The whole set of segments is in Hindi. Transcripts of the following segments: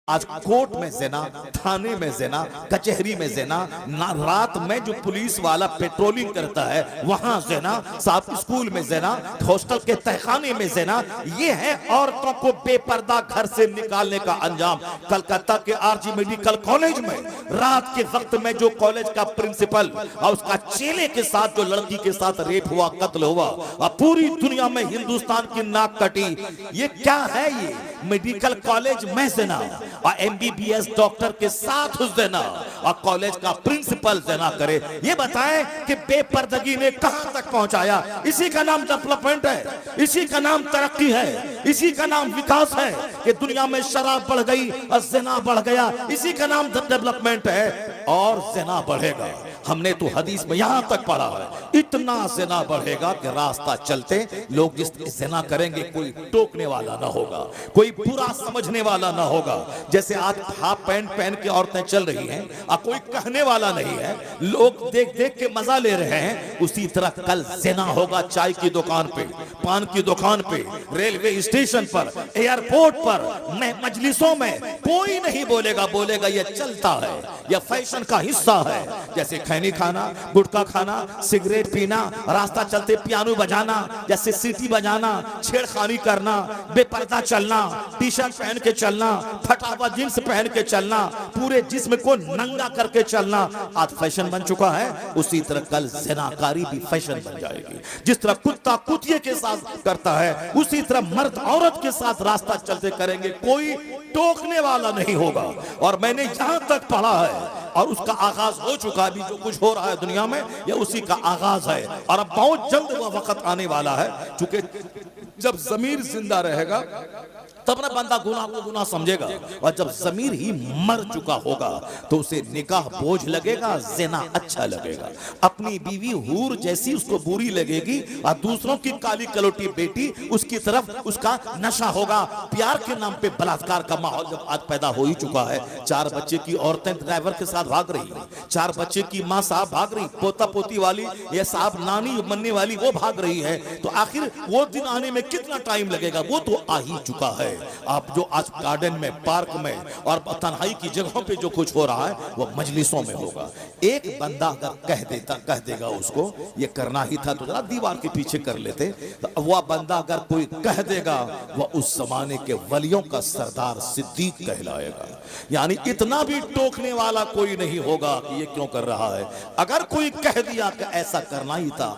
आज कोर्ट में जना, थाने में जना, कचहरी में जना, ना रात में जो पुलिस वाला पेट्रोलिंग करता है वहां जना, साहब स्कूल में जना, हॉस्टल के तहखाने में जना, ये है औरतों को बेपर्दा घर से निकालने का अंजाम। कलकत्ता के आरजी मेडिकल कॉलेज में रात के वक्त में जो कॉलेज का प्रिंसिपल और उसका चेले के साथ जो लड़की के साथ रेप हुआ, कत्ल हुआ, और पूरी दुनिया में हिंदुस्तान की नाक कटी। ये क्या है? ये मेडिकल कॉलेज में जना और एमबीबीएस डॉक्टर के साथ देना और कॉलेज का प्रिंसिपल देना करे। ये बताएं कि बेपर्दगी ने कहां तक पहुंचाया। इसी का नाम डेवलपमेंट है, इसी का नाम तरक्की है, इसी का नाम विकास है कि दुनिया में शराब बढ़ गई और ज़िना बढ़ गया। इसी का नाम डेवलपमेंट है और ज़िना बढ़ेगा। हमने तो हदीस में यहां तक पढ़ा है, इतना ज़िना बढ़ेगा कि रास्ता चलते लोग जिस ज़िना करेंगे कोई टोकने वाला ना होगा, कोई बुरा समझने वाला ना होगा। जैसे आज हाफ पैंट पहन के औरतें चल रही हैं और कोई कहने वाला नहीं है, लोग देख देख के मजा ले रहे हैं, उसी तरह कल ज़िना होगा चाय की दुकान पे, पान की दुकान पे, रेलवे स्टेशन पर, एयरपोर्ट पर, मजलिसों में। कोई नहीं बोलेगा, बोलेगा ये चलता है, यह फैशन का हिस्सा है। जैसे खैनी खाना, गुटखा खाना, सिगरेट पीना, रास्ता चलते पियानो बजाना, जैसे सीटी बजाना, छेड़खानी करना, बेपर्दा चलना, टी शर्ट पहन के चलना, फटा हुआ जींस पहन के चलना, पूरे जिस्म को नंगा करके चलना आज फैशन बन चुका है। उसी तरह कल ज़िनाकारी भी फैशन बन जाएगी। जिस तरह कुत्ता कुतिये के साथ करता है, उसी तरह मर्द औरत के साथ रास्ता चलते करेंगे, कोई टोकने वाला नहीं होगा। और मैंने यहां तक पढ़ा है और उसका आगाज हो चुका। अभी जो कुछ हो रहा है दुनिया में यह उसी का आगाज है और अब बहुत जल्द वह वक्त आने वाला है, क्योंकि जब ज़मीर जिंदा रहेगा तब ना बंदा गुनाह को गुनाह समझेगा, और जब ज़मीर ही मर चुका होगा तो उसे निकाह बोझ लगेगा, ज़िना अच्छा लगेगा। अपनी बीवी हूर जैसी उसको बुरी लगेगी और दूसरों की काली कलोटी बेटी उसकी तरफ उसका नशा होगा। प्यार के नाम पे बलात्कार का माहौल जब आज पैदा हो ही चुका है। 4 बच्चे की औरतें ड्राइवर के साथ भाग रही है, 4 बच्चे की माँ साहब भाग रही, पोता पोती वाली ये साहब नानी बनने वाली वो भाग रही है। तो आखिर वो दिन आने में कितना टाइम लगेगा? वो तो आ ही चुका है। आप जो आज गार्डन में, पार्क में और तन्हाई की जगहों पे जो कुछ हो रहा है वो मजलिसों में होगा। एक बंदा अगर कह देगा उसको ये करना ही था तो जरा दीवार के पीछे कर लेते, तो वह बंदा अगर कोई कह देगा वह उस जमाने के वलियों का सरदार सिद्दीक कहलाएगा। यानी इतना भी टोकने वाला कोई नहीं होगा कि ये क्यों कर रहा है। अगर कोई कह दिया कि ऐसा करना ही था,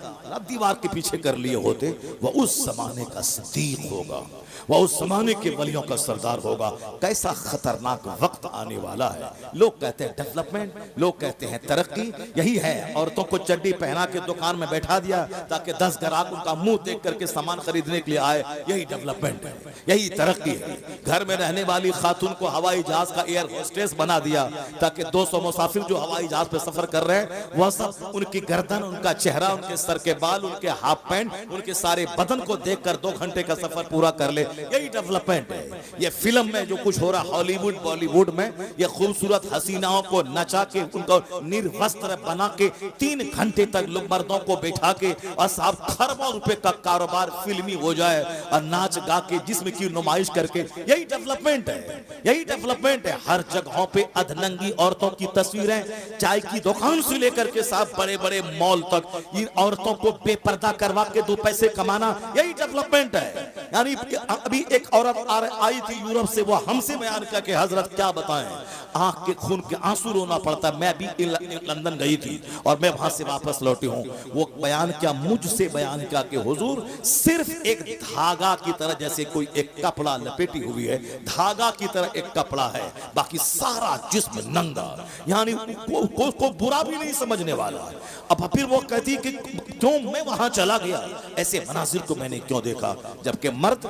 दीवार के पीछे कर लिए होते, वह उस जमाने का सिद्दीक होगा, वह उस जमाने के वलियों का सरदार होगा। कैसा खतरनाक वक्त आने वाला है। लोग कहते हैं डेवलपमेंट, लोग कहते हैं तरक्की। यही है, औरतों को चड्डी पहना के दुकान में बैठा दिया ताकि 10 ग्राहक उनका मुंह देख करके सामान खरीदने के लिए आए। यही डेवलपमेंट है, यही तरक्की है। घर में रहने वाली खातून को हवाई जहाज का एयर होस्टेस बना दिया ताकि 200 मुसाफिर जो हवाई जहाज पे सफर कर रहे हैं वह सब उनकी गर्दन, उनका चेहरा, उनके सर के बाल, उनके हाफ पैंट, उनके सारे बदन को देखकर 2 घंटे का सफर पूरा कर ले। यही डेवलपमेंट है। ये फिल्म में जो कुछ हो रहा हॉलीवुड बॉलीवुड में, ये खूबसूरत हसीनाओं को नचा के उनको निर्वस्त्र बना के 3 घंटे तक मर्दों को बैठा के और साहब खरबों रुपए का कारोबार फिल्मी हो जाए और नाच गा के जिस्म की नुमाइश करके, यही डेवलपमेंट है, यही डेवलपमेंट है। हर जगहों पे अधनंगी औरतों की तस्वीरें, चाय की दुकान से लेकर के साहब बड़े बड़े मॉल तक, इन औरतों को बेपर्दा करवा के 2 पैसे कमाना, यही डेवलपमेंट है। यानी अभी एक औरत आई थी यूरोप से, वो हमसे बयान किया कि हजरत क्या बताएं, आंख के खून के आंसू रोना पड़ता। मैं भी लंदन गई थी और मैं वहां से वापस लौटी हूं। वो बयान क्या, मुझसे बयान किया कि हुजूर सिर्फ एक धागा की तरह, जैसे कोई एक कपड़ा लपेटी हुई है, धागा की तरह एक कपड़ा है, बाकी सारा जिस्म नंगा। यानी को बुरा भी नहीं समझने वाला। अब फिर वो कहती कि क्यों मैं वहां चला गया, ऐसे मनाजिर को मैंने क्यों देखा, जबकि मर्द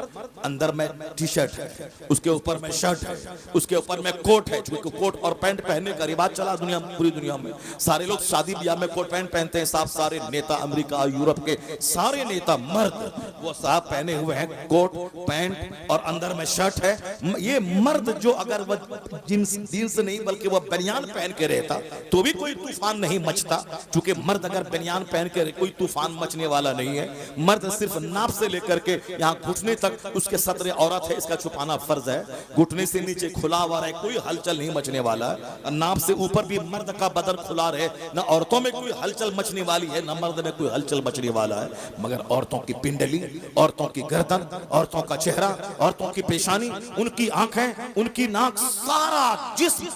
अंदर में टी शर्ट है, उसके ऊपर में शर्ट है, उसके ऊपर में कोट है, क्योंकि कोट और पैंट पहनने का रिवाज चला दुनिया, पूरी दुनिया में। सारे लोग शादी ब्याह में कोट पैंट पहनते हैं। साहब सारे नेता, अमेरिका यूरोप के सारे नेता मर्द वो साहब पहने हुए हैं कोट पैंट और अंदर में शर्ट है। ये मर्द जो अगर वह जींस नहीं बल्कि वह बनियान पहन के रहता तो भी कोई तूफान नहीं मचता, क्योंकि मर्द अगर बनियान पहन के कोई तूफान मचने वाला नहीं है। मर्द सिर्फ नाप से लेकर के यहाँ घुटने तक उसके सतरे औरत औरत है इसका छुपाना फर्ज है। घुटने से नीचे खुला हुआ रहे, कोई हलचल नहीं मचने वाला है। नाप से ऊपर भी मर्द का बदन खुला रहे, ना औरतों में कोई हलचल मचने वाली है, ना मर्द में कोई हलचल मचने वाला है। मगर औरतों की पिंडली, औरतों की गर्दन, औरतों का चेहरा, औरतों की पेशानी, उनकी आंखें, उनकी नाक, सारा जिस्म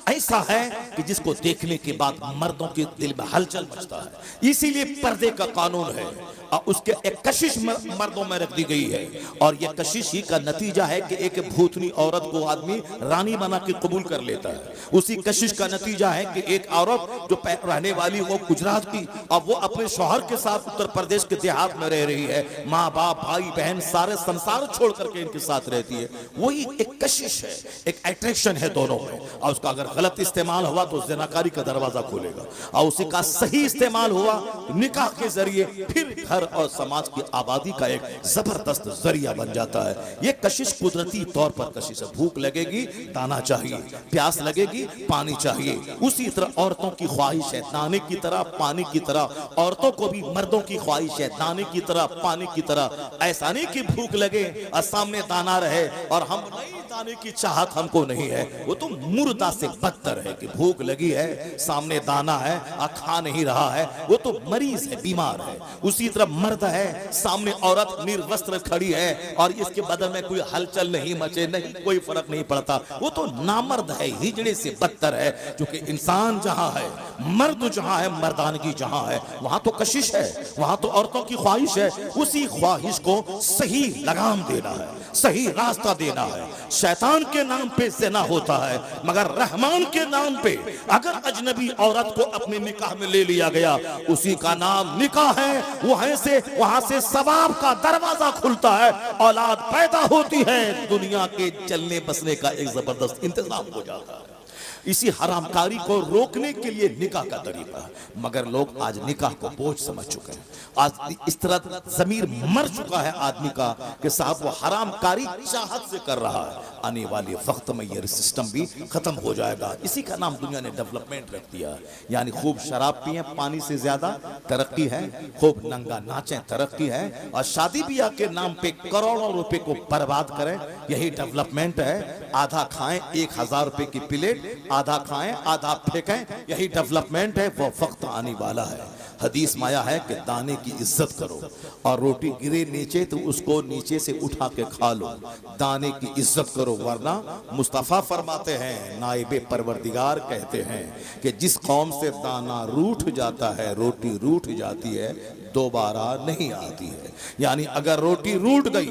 ऐसा है कि जिसको देखने के बाद मर्दों के दिल में हलचल मचता है। इसीलिए पर्दे का कानून है और उसके एक कशिश मर्दों में रख दी गई है। और यह कशिश ही का नतीजा है कि एक भूतनी औरत को आदमी रानी बना के कबूल कर लेता है। उसी कशिश का नतीजा है कि एक औरत जो रहने वाली वो गुजरात की, अब वो अपने शौहर के साथ उत्तर प्रदेश के देहात में रह रही है, माँ बाप भाई बहन सारे संसार छोड़ करके इनके साथ रहती है। वही एक कशिश है, एक अट्रैक्शन है दोनों में। और उसका अगर गलत इस्तेमाल हुआ तो ज़िनाकारी का दरवाजा खोलेगा, और उसी का सही इस्तेमाल हुआ निकाह के जरिए फिर घर और समाज की आबादी का एक जबरदस्त जरिया बन जाता है। ये कशिश कुदरती तौर पर कशिश है। भूख लगेगी दाना चाहिए, प्यास लगेगी पानी चाहिए। उसी तरह औरतों की ख्वाहिश है दाने की तरह पानी की तरह, औरतों को भी मर्दों की ख्वाहिश है दाने की तरह पानी की तरह। ऐसा नहीं कि भूख लगे और सामने दाना रहे और हम नहीं, दाने की चाहत हमको नहीं है, वो तो मुर्दा से बदतर है कि भूख लगी है सामने दाना है और खा नहीं रहा है, वो तो मरीज है, बीमार है। उसी तरह मर्द है सामने औरत निर्वस्त्र खड़ी है और इसके बदन में कोई हलचल नहीं मचे, नहीं कोई फर्क नहीं पड़ता, वो तो नामर्द है, हिजड़े से बदतर है। क्योंकि इंसान जहां है, मर्द जहां है, मर्दानगी जहां है, वहां तो कशिश है, वहां तो औरतों की ख्वाहिश है। उसी ख्वाहिश को सही लगाम देना है, सही रास्ता देना है। शैतान के नाम पे ज़िना होता है, मगर रहमान के नाम पे अगर अजनबी औरत को अपने निकाह में ले लिया गया, उसी का नाम निकाह है। वहां से सवाब का दरवाजा खुलता है, औलाद पैदा होती है, दुनिया के चलने बसने का एक जबरदस्त इंतजाम हो जाता है। इसी हरामकारी को रोकने के लिए निकाह का तरीका है। मगर लोग आज निकाह को बोझ समझ चुके हैं। आज इस तरह जमीर मर चुका है आदमी का कि साहब वो हरामकारी चाहत से कर रहा है। आने वाले वक्त में ये सिस्टम भी खत्म हो जाएगा। इसी का नाम दुनिया ने डेवलपमेंट रख दिया है। यानी खूब शराब पिए पानी से ज्यादा तरक्की है, खूब नंगा नाचें तरक्की है, और शादी ब्याह के नाम पे करोड़ों रुपए को बर्बाद करें, यही डेवलपमेंट है। आधा खाएं 1000 रुपए की प्लेट, आधा खाएं आधा फेंकें, यही डेवलपमेंट है। वो वक्त आने वाला है। हदीस माया है कि दाने की इज्जत करो और रोटी गिरे नीचे तो उसको नीचे से उठा के खा लो। दाने की इज्जत करो, वरना मुस्तफा फरमाते हैं, नाइबे परवरदिगार कहते हैं कि जिस कौम से दाना रूठ जाता है, रोटी रूठ जाती है, दोबारा नहीं आती है। यानी अगर रोटी रूठ गई,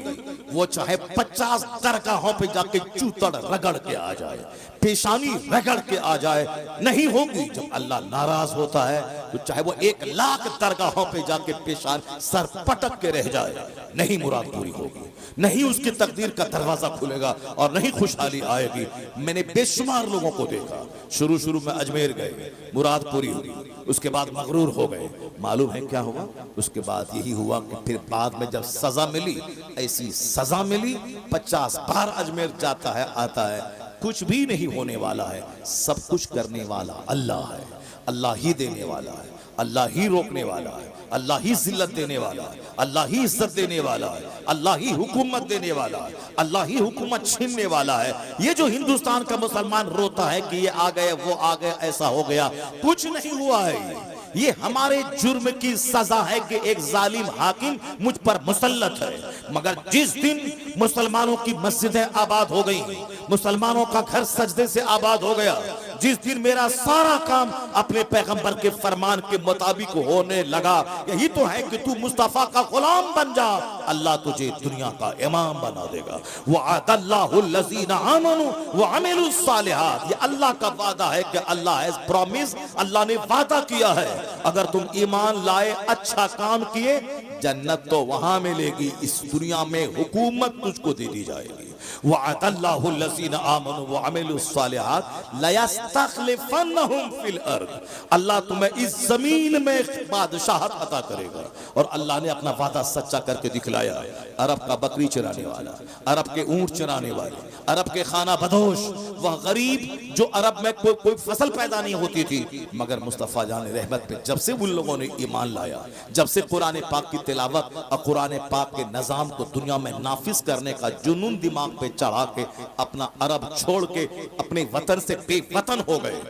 वो चाहे 50 दरगाहों पे जाके चूतड़ रगड़ के आ जाए, पेशानी रगड़ के आ जाए, नहीं होगी। जब अल्लाह नाराज होता है तो चाहे वो 1 लाख दरगाहों पे जाके पेशान सर पटक के रह जाए, नहीं मुराद पूरी होगी, नहीं उसकी तकदीर का दरवाजा खुलेगा और नहीं खुशहाली आएगी। मैंने बेशुमार लोगों को देखा, शुरू में अजमेर गए, मुराद पूरी हुई, उसके बाद मगरूर हो गए। मालूम है क्या हुआ? उसके बाद यही हुआ कि फिर बाद में जब सजा मिली, ऐसी सजा मिली, 50 बार अजमेर जाता है आता है, कुछ भी नहीं होने वाला है। सब कुछ करने वाला अल्लाह है, अल्लाह ही देने वाला है, अल्लाह ही रोकने वाला है, अल्लाह ही जिल्लत देने वाला है, अल्लाह ही इज्जत देने वाला है, अल्लाह ही हुकूमत देने वाला है, अल्लाह ही हुकूमत छीनने वाला है। ये जो हिंदुस्तान का मुसलमान रोता है कि ये आ गए वो आ गए ऐसा हो गया, कुछ नहीं हुआ है। ये हमारे जुर्म की सजा है कि एक जालिम हाकिम मुझ पर मुसल्लत है। मगर जिस दिन मुसलमानों की मस्जिदें आबाद हो गई, मुसलमानों का घर सजदे से आबाद हो गया, जिस दिन मेरा सारा काम अपने पैगंबर के फरमान के मुताबिक होने लगा, यही तो है कि तू मुस्तफा का गुलाम बन जा, अल्लाह तुझे दुनिया का इमाम बना देगा। वअदल्लाहुल्लज़ीना आमनू व अमिलुस्सालिहात, ये अल्लाह का वादा है कि अल्लाह हैज प्रॉमिस, अल्लाह ने वादा किया है, अगर तुम ईमान लाए अच्छा काम किए, जन्नत तो वहां मिलेगी, इस दुनिया में हुकूमत तुझको दे दी जाएगी। वअदल्लाहुल्लज़ीना आमनू व अमिलुस्सालिहात लयस्तखलिफन्नहुम फिल अर्द, अल्लाह तुम्हें इस जमीन में बादशाहत अता करेगा। और अल्लाह ने अपना वादा सच्चा करके दिखलाया। अरब का बकरी चराने वाला, अरब के ऊंट चराने वाले, अरब के खाना बदोश, वह गरीब जो अरब में कोई फसल पैदा नहीं होती थी, मगर मुस्तफ़ा जान रहमत पे जब से उन लोगों ने ईमान लाया, जब से कुरान पाक की तिलावत और कुरान पाक के निज़ाम को दुनिया में नाफिज करने का जुनून दिमाग पे चढ़ा के अपना अरब छोड़ के अपने वतन से बेवतन हो गए।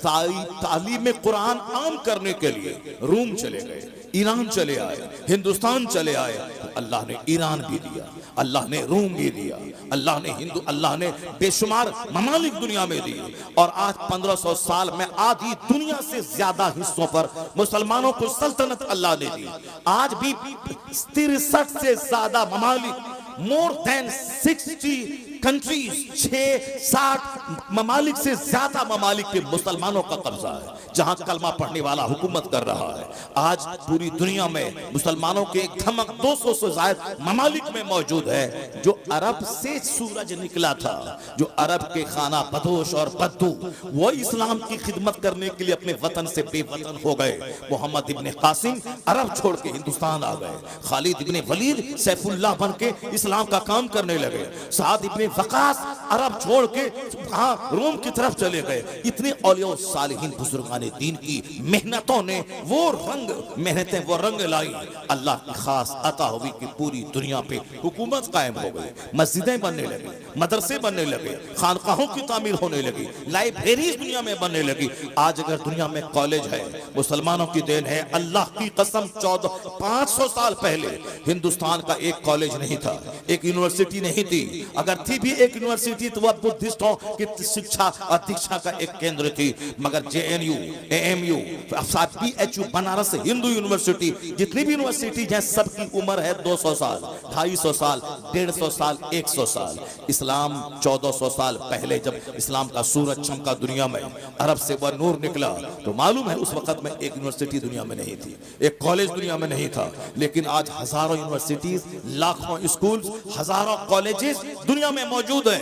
तालीम कुरान आम करने के लिए रूम चले गए, ईरान चले आए, हिंदुस्तान चले आए। तो अल्लाह ने ईरान भी दिया, अल्लाह ने रूम भी दिया, अल्लाह ने बेशुमार ममालिक दुनिया में दिए। और आज 1500 साल में आधी दुनिया से ज्यादा हिस्सों पर मुसलमानों को सल्तनत अल्लाह ने दी। आज भी 63 से ज्यादा ममालिक, मोर देन 60 कंट्रीज, 60 ममालिक से ज्यादा ममालिक पे मुसलमानों का कब्जा है, जहां कलमा पढ़ने वाला हुकूमत कर रहा है। आज पूरी दुनिया में मुसलमानों के एक धमक 200 से ज्यादा ममालिक में मौजूद है। जो अरब से सूरज निकला था, जो अरब के खाना बदोश और बद्दू, वो इस्लाम की खिदमत करने के लिए अपने वतन से बेवतन हो गए। मोहम्मद इब्ने कासिम अरब छोड़ के हिंदुस्तान आ गए। खालिद इब्ने वलीद सैफुल्लाह बन के इस्लाम का काम करने लगे। साद इब्ने वकास अरब छोड़ के रोम की तरफ चले गए। इतने औलिया सालिहीन बुजुर्गाने दीन की मेहनतों ने वो रंग लाई। अल्लाह की खास अता हुई कि पूरी दुनिया पे हुकूमत कायम हो गई, मस्जिदें बनने लगी, मदरसे बनने लगे, खानकाहों की तामीर होने लगी, लाइब्रेरीज दुनिया में बनने लगी। आज अगर दुनिया में कॉलेज है, मुसलमानों की देन है। अल्लाह की कसम 500 साल पहले हिंदुस्तान का एक कॉलेज नहीं था, एक यूनिवर्सिटी नहीं थी। अगर थी भी एक यूनिवर्सिटी तो वह बुद्धिस्टों की शिक्षा और दीक्षा का एक केंद्र थी। मगर JNU, AMU, PHU, Banaras Hindu university, जितनी भी यूनिवर्सिटी हैं सबकी उम्र है 200 साल, 250 साल, 150 साल, 100 साल। इस्लाम 1400 साल पहले जब इस्लाम का सूरज चमका दुनिया में, अरब से वह नूर निकला, तो मालूम है उस वक्त में एक यूनिवर्सिटी दुनिया में नहीं थी, एक कॉलेज दुनिया में नहीं था। लेकिन आज हजारों यूनिवर्सिटीज, लाखों स्कूल, हजारों कॉलेजेस दुनिया में मौजूद है।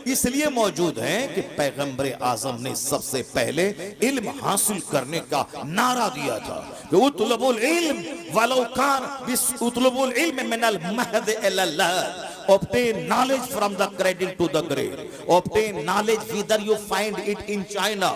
इसलिए मौजूद है कि पैगंबर आजम ने सबसे पहले इल्म हासिल करने का नारा दिया था। उतलबुल इल्म वलौ कान उतलबुल इल्म मिनल महद इलल लहद। Obtain knowledge from the cradle to the grave. Obtain knowledge whether you find it in China.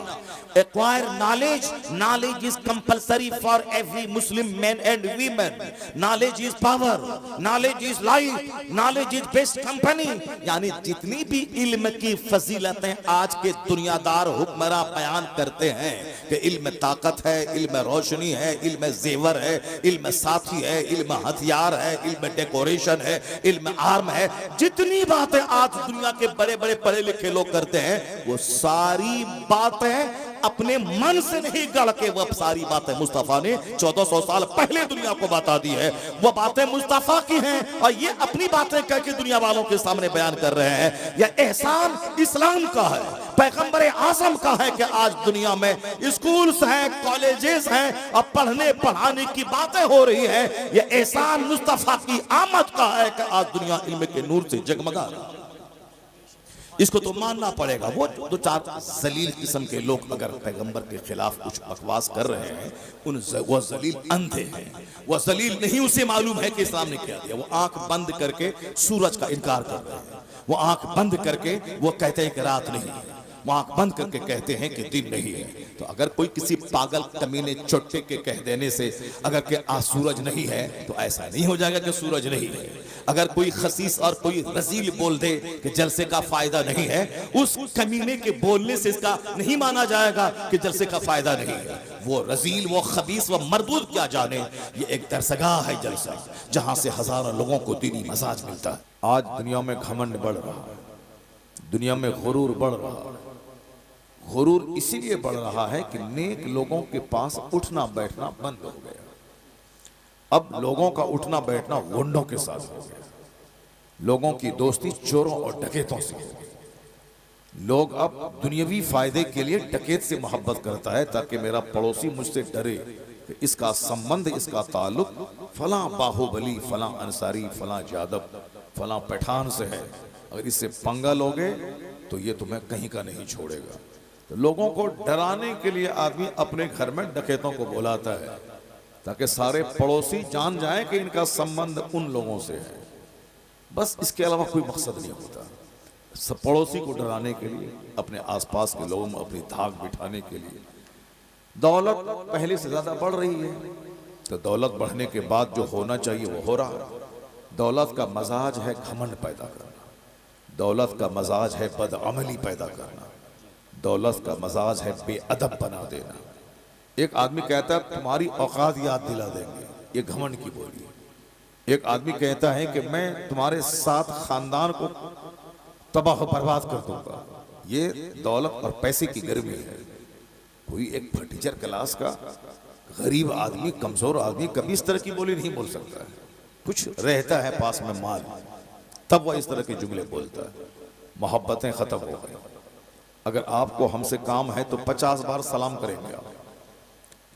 Acquire knowledge. Knowledge is compulsory for every Muslim man and women. Knowledge is power. Knowledge is life. Knowledge is best company. यानी जितनी भी इल्म की फजीलतें आज के दुनियादार हुक्मरां बयान करते हैं कि इल्म ताकत है, इल्म रोशनी है, इल्म जेवर है, इल्म साथी है, इल्म हथियार है, इल्म डेकोरेशन है, इल्म आर्म है, जितनी बातें आज दुनिया के बड़े बड़े पढ़े लिखे लोग करते हैं, वो सारी बातें अपने मन से नहीं गढ़ के, वो सारी बातें मुस्तफा ने 1400 साल पहले दुनिया को बता दी है। वो बातें मुस्तफा की हैं और ये अपनी बातें कह के दुनिया वालों के सामने बयान कर रहे हैं। यह एहसान इस्लाम का है, पैगंबर आजम का है कि आज दुनिया में स्कूल्स हैं, कॉलेजेस हैं और पढ़ने पढ़ाने की बातें हो रही हैं। यह एहसान मुस्तफा की आमद का है कि आज दुनिया इल्म के नूर से जगमगा रही है। इसको तो मानना पड़ेगा। वो दो चार जलील किस्म के लोग अगर पैगंबर के खिलाफ कुछ बकवास कर रहे हैं, वो जलील अंधे हैं, वो जलील नहीं, उसे मालूम है कि इस्लाम ने क्या दिया। वो आंख बंद करके सूरज का इनकार कर रहे हैं, वो आंख बंद करके वो कहते हैं कि रात नहीं है, वो आंख बंद करके कहते हैं कि दिन नहीं है। तो अगर कोई किसी पागल कमीने चोटे के कह देने से अगर कि आज सूरज नहीं है, तो ऐसा नहीं हो जाएगा कि सूरज नहीं है। अगर कोई खसीस और कोई रजील बोल दे कि जलसे का फायदा नहीं है, उस कमीने के बोलने से इसका नहीं माना जाएगा कि जलसे का फायदा नहीं है। वो रजील, वो खबीस, वो मरदूद क्या जाने। ये एक दरसगाह है जलसा, जहां से हजारों लोगों को दीनी मजाज मिलता है। आज दुनिया में घमंड बढ़ रहा है, दुनिया में गुरूर बढ़ रहा है। गुरूर इसीलिए बढ़ रहा है कि नेक लोगों के पास उठना बैठना बंद हो गया। अब लोगों का उठना बैठना गुंडों के साथ हो गया, लोगों की दोस्ती चोरों और डकैतों से हो गई। लोग अब दुनियावी फायदे के लिए डकैत से मोहब्बत करता है ताकि मेरा पड़ोसी मुझसे डरे कि इसका संबंध, इसका ताल्लुक फलां बाहुबली, फलां अंसारी, फलां यादव, फलां पठान से है। अगर इससे पंगा लोगे तो ये तुम्हें कहीं का नहीं छोड़ेगा। तो लोगों को डराने के लिए आदमी अपने घर में डकैतों को बुलाता है ताकि सारे पड़ोसी जान जाएं कि इनका संबंध उन लोगों से है। बस इसके अलावा कोई मकसद नहीं होता। सब पड़ोसी को डराने के लिए, अपने आसपास के लोगों में अपनी धाक बिठाने के लिए। दौलत पहले से ज्यादा बढ़ रही है, तो दौलत बढ़ने के बाद जो होना चाहिए वो हो रहा है। दौलत का मजाज है घमंड पैदा करना, दौलत का मजाज है बदअमली पैदा करना, दौलत का मजाज है बेअदब बना देना। एक आदमी कहता है तुम्हारी औकात याद दिला देंगे, ये घमंड की बोली है। एक आदमी कहता है कि मैं तुम्हारे साथ खानदान को तबाह बर्बाद कर दूंगा, ये दौलत और पैसे की गर्मी है। कोई एक फटीचर क्लास का गरीब आदमी, कमजोर आदमी कभी इस तरह की बोली नहीं बोल सकता है। कुछ रहता है पास में माल, तब वह इस तरह के जुमले बोलता है। मोहब्बतें खत्म हो गई। अगर आपको हमसे काम है तो 50 बार सलाम करेंगे आप,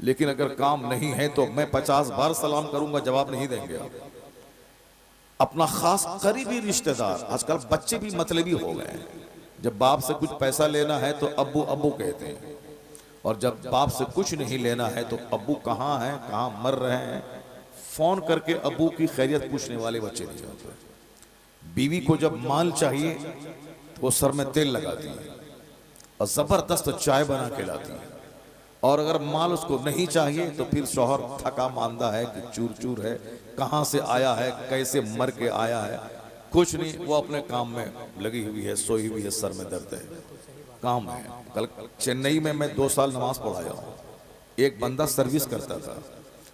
लेकिन अगर काम नहीं है तो मैं 50 बार सलाम करूंगा, जवाब नहीं देंगे आप। अपना खास करीबी रिश्तेदार, आजकल बच्चे भी मतलबी हो गए हैं। जब बाप से कुछ पैसा लेना है तो अब्बू अब्बू कहते हैं, और जब बाप से कुछ नहीं लेना है तो अब्बू कहाँ हैं, कहाँ मर रहे हैं, फोन करके अब्बू की खैरियत पूछने वाले बच्चे नहीं होते। बीवी को जब माल चाहिए तो वो सर में तेल लगाती है और जबरदस्त चाय बना के लाती है, और अगर माल उसको नहीं चाहिए तो फिर शौहर थका मांदा है कि चूर चूर है, कहाँ से आया है, कैसे मर के आया है, कुछ नहीं, वो अपने काम में लगी हुई है, सोई हुई है, सर में दर्द है, काम है। कल चेन्नई में मैं 2 साल नमाज पढ़ाया हूँ। एक बंदा सर्विस करता था,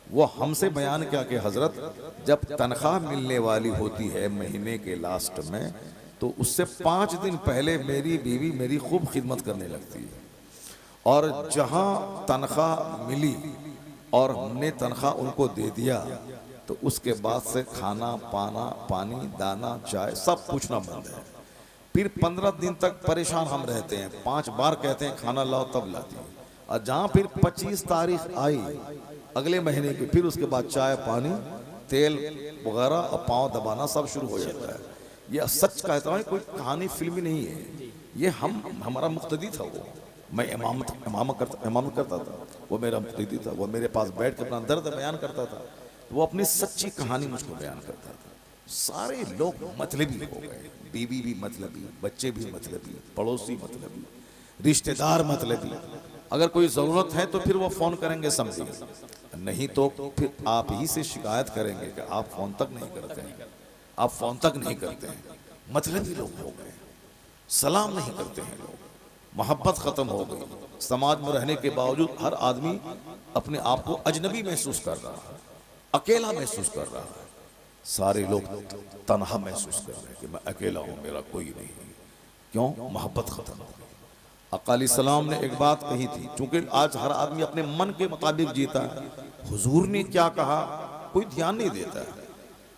वो हमसे बयान किया कि हजरत जब तनख्वाह मिलने वाली होती है महीने के लास्ट में, तो उससे 5 दिन पहले मेरी बीवी मेरी खूब खिदमत करने लगती है, और जहां तनख्वाह मिली और हमने तनख्वाह उनको दे दिया तो उसके बाद से खाना पाना, पानी, दाना, चाय सब पूछना बंद है। फिर 15 दिन तक परेशान हम रहते हैं, 5 बार कहते हैं खाना लाओ तब लाती है, और जहां फिर 25 तारीख आई अगले महीने की, फिर उसके बाद चाय पानी, तेल वगैरह और पाँव दबाना सब शुरू हो जाता है। यह सच कहता हूँ, कोई कहानी फिल्मी नहीं है, ये हमारा मुक्तदी था। वो मैं इमामत करता था, वो मेरा मुक्तदी था, वो मेरे पास बैठ के अपना दर्द बयान करता था, वो अपनी सच्ची कहानी मुझको बयान करता था। सारे लोग मतलबी हो गए, बीवी भी मतलबी, बच्चे भी मतलबी, पड़ोसी मतलबी, रिश्तेदार मतलबी। अगर कोई जरूरत है तो फिर वो फोन करेंगे समझिए, नहीं तो फिर आप ही से शिकायत करेंगे कि आप फोन तक नहीं करते हैं, आप फोन तक नहीं करते हैं। मतलबी लोग हो गए, सलाम नहीं करते हैं लोग, मोहब्बत खत्म हो गई। समाज में रहने के बावजूद हर आदमी अपने आप को अजनबी महसूस कर रहा है, अकेला महसूस कर रहा है। सारे लोग तन्हा महसूस कर रहे हैं कि मैं अकेला हूं, मेरा कोई नहीं। क्यों? मोहब्बत खत्म हो गई। अकाली सलाम ने एक बात कही थी, क्योंकि आज हर आदमी अपने मन के मुताबिक जीता है। हुजूर ने क्या कहा कोई ध्यान नहीं देता है,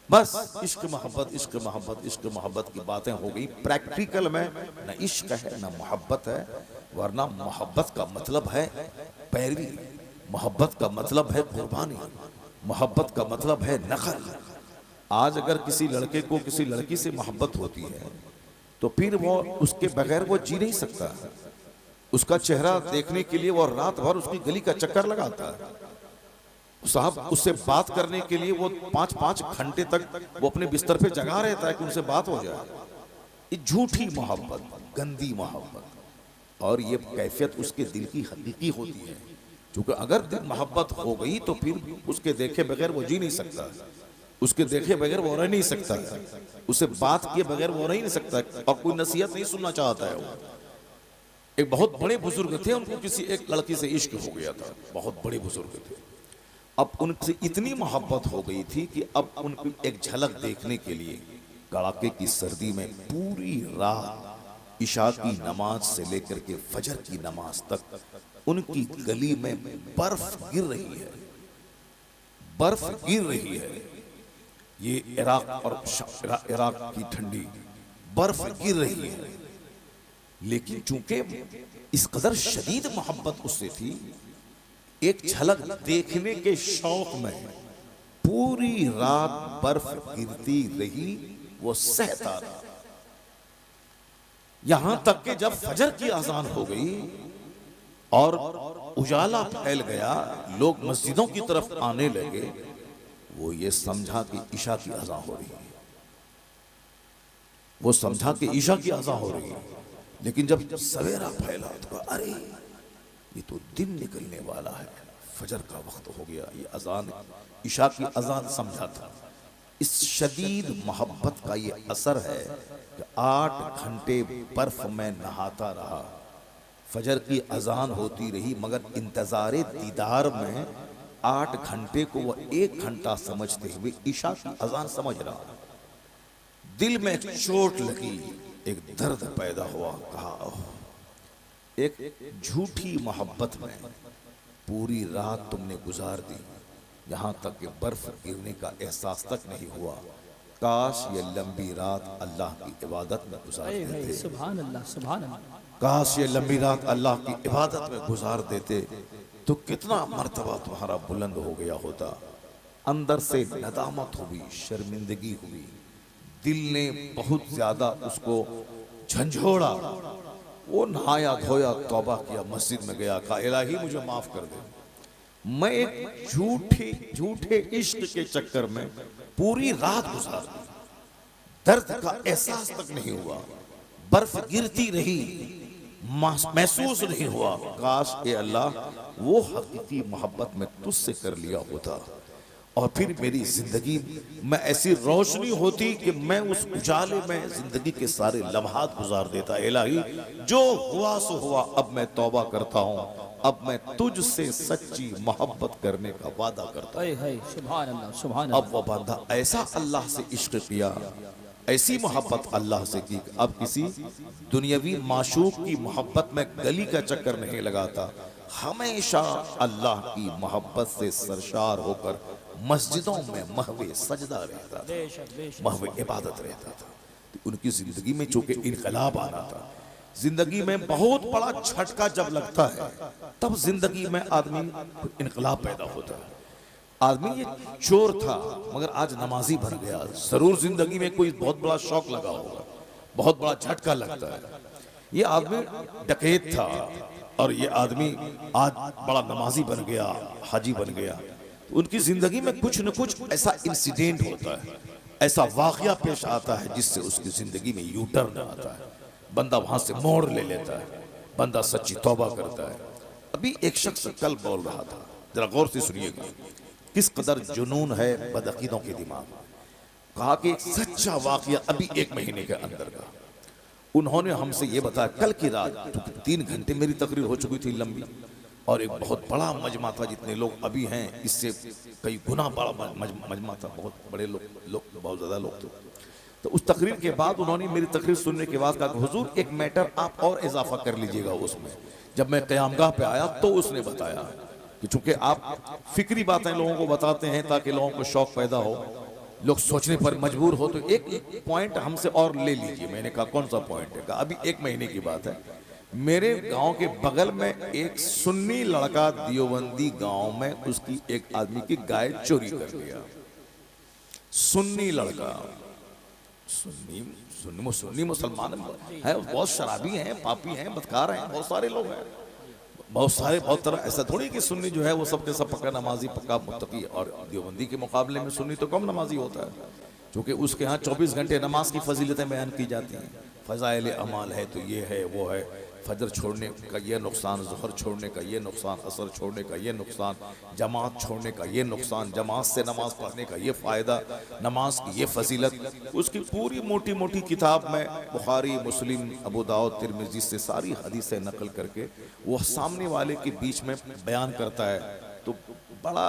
बस इश्क मोहब्बत, इश्क मोहब्बत, इश्क मोहब्बत की बातें हो गई। प्रैक्टिकल में न इश्क है न मोहब्बत है, वरना मोहब्बत का मतलब है पैरवी, मोहब्बत का मतलब है कुर्बानी, मोहब्बत का मतलब है नखल। आज अगर किसी लड़के को किसी लड़की से मोहब्बत होती है तो फिर वो उसके बगैर वो जी नहीं सकता। उसका चेहरा देखने के लिए वो रात भर उसकी गली का चक्कर लगाता है। साहब उससे बात करने के लिए वो 5-5 घंटे तक वो अपने बिस्तर पे जगा रहता है कि उनसे बात हो जाए। ये झूठी मोहब्बत, गंदी मोहब्बत, और ये कैफियत उसके दिल की हकीकी होती है। क्योंकि अगर दिल मोहब्बत हो गई तो फिर उसके देखे बगैर वो जी नहीं सकता, उसके देखे बगैर वो रह नहीं सकता, उसे बात किए बगैर वो रह नहीं सकता, और कोई नसीहत नहीं सुनना चाहता है वो। एक बहुत बड़े बुजुर्ग थे, उनको किसी एक लड़की से इश्क हो गया था, बहुत बड़े बुजुर्ग थे। अब उनसे इतनी मोहब्बत हो गई थी कि अब उनको एक झलक देखने के लिए कड़ाके की सर्दी में पूरी रात इशा की नमाज से लेकर के फजर की नमाज तक उनकी गली में बर्फ गिर रही है, बर्फ गिर रही है। ये इराक और इराक की ठंडी बर्फ गिर रही है, लेकिन चूंकि इस कदर शदीद मोहब्बत उससे थी, एक झलक देखने के शौक में पूरी रात बर्फ गिरती रही, वो सहता रहा। यहां तक कि जब फजर की अजान हो गई और उजाला फैल गया, लोग मस्जिदों की तरफ आने लगे, वो ये समझा कि इशा की अज़ान हो रही है। वो समझा कि ईशा की अज़ान हो रही है, लेकिन जब सवेरा फैला तो कहा अरे ये तो दिन निकलने वाला है, फजर का वक्त हो गया। ये अजान ईशा की अजान समझा था। इस शदीद मोहब्बत का ये असर है कि 8 घंटे बर्फ में नहाता रहा, फजर की अजान होती रही, मगर इंतजारे दीदार में 8 घंटे को वह 1 घंटा समझते हुए ईशा की अजान समझ रहा। दिल में एक चोट लगी, एक दर्द पैदा हुआ। कहा ओह, एक झूठी मोहब्बत में पूरी रात तुमने गुजार दी, यहाँ तक कि बर्फ गिरने का एहसास तक नहीं हुआ। काश ये लंबी रात अल्लाह की इबादत में गुजार देते। सुभान अल्लाह, सुभान अल्लाह। काश ये लंबी रात अल्लाह की इबादत में गुजार देते तो कितना मर्तबा तुम्हारा बुलंद हो गया होता। अंदर से नदामत हुई, शर्मिंदगी हुई, दिल ने बहुत ज्यादा उसको झंझोड़ा। वो नहाया धोया, तौबा किया, मस्जिद में गया, कहा इलाही मुझे माफ कर दे, मैं एक झूठे इश्क के चक्कर में पूरी रात गुजार दी, दर्द का एहसास तक नहीं हुआ, बर्फ गिरती रही, महसूस नहीं हुआ। काश ए अल्लाह वो हकीकी मोहब्बत में तुझसे कर लिया होता और फिर मेरी जिंदगी में ऐसी रोशनी होती कि मैं उस उजाले में जिंदगी के सारे लम्हात गुजार देता। इलाही जो हुआ सो हुआ, अब मैं तौबा करता हूँ, अब मैं तुझसे सच्ची मोहब्बत करने का वादा करता हूँ। सुभान अल्लाह, सुभान अल्लाह। अब वो बंदा ऐसा अल्लाह से इश्क किया, ऐसी मोहब्बत अल्लाह से की, अब किसी दुनियावी माशूक की मोहब्बत में गली का चक्कर नहीं लगाता, हमेशा अल्लाह की मोहब्बत से सरशार होकर मस्जिदों में महवे सजदा रहता था, महवे इबादत रहता था। तो उनकी जिंदगी में चूंकि इनकलाब आना था, जिंदगी में बहुत बड़ा झटका जब लगता है तब जिंदगी में आदमी इनकलाब पैदा होता है। आदमी ये चोर था मगर आज नमाजी बन गया, जरूर जिंदगी में कोई बहुत बड़ा शौक लगा होगा, बहुत बड़ा झटका लगता है। ये आदमी डकैत था और ये आदमी आज बड़ा नमाजी बन गया, हाजी बन गया। उनकी जिंदगी में कुछ न कुछ ऐसा इंसिडेंट होता है, ऐसा वाकया पेश आता है जिससे उसकी जिंदगी में यू टर्न आता है, बंदा वहां से मोड़ ले लेता है, बंदा सच्ची तौबा करता है। अभी एक शख्स कल बोल रहा था, जरा गौर से सुनिएगा किस कदर जुनून है बदअकीदों के दिमाग में। कहा कि एक सच्चा वाकया अभी 1 महीने के अंदर का, उन्होंने हमसे ये बताया कल की रात 3 घंटे मेरी तकरीर हो चुकी थी लंबी, और एक बहुत बड़ा मजमा था, जितने लोग अभी हैं इससे कई गुना बड़ा मजमा था, बहुत बड़े लोग बहुत ज्यादा लोग थे। तो उस तकरीर के बाद उन्होंने मेरी तकरीर सुनने के बाद कहा हुजूर एक मैटर आप और इजाफा कर लीजिएगा उसमें। जब मैं क़यामगाह पे आया तो उसने बताया कि चूंकि आप फिक्री बातें लोगों को बताते हैं ताकि लोगों को शौक पैदा हो, लोग सोचने पर मजबूर हो, तो एक पॉइंट हमसे और ले लीजिए। मैंने कहा कौन सा पॉइंट है? कहा अभी 1 महीने की बात है, मेरे गांव के बगल में एक सुन्नी लड़का दियोबंदी गांव में उसकी एक आदमी की गाय चोरी कर लिया। सुन्नी लड़का, सुन्नी मुसलमान है, बहुत शराबी हैं, पापी हैं, बदकार हैं, बहुत सारे लोग हैं, बहुत तरह। ऐसा थोड़ी कि सुन्नी जो है वो सबके सब पक्का नमाजी, पक्का मुत्तकी, और दियोबंदी के मुकाबले में सुन्नी तो कम नमाजी होता है, क्योंकि उसके यहाँ 24 घंटे नमाज की फजीलतें बयान की जाती हैं। फ़ज़ाइल अमाल है तो ये है वो है, फजर छोड़ने का ये नुकसान, ज़ुहर छोड़ने का ये नुकसान, असर छोड़ने का ये नुकसान, जमात छोड़ने का ये नुकसान, जमात से नमाज पढ़ने का ये फ़ायदा, नमाज की ये फजीलत। उसकी पूरी मोटी मोटी किताब में बुखारी, मुस्लिम, अबू दाऊद, तिरमिज़ी से सारी हदीसें नकल करके वो सामने वाले के बीच में बयान करता है। तो बड़ा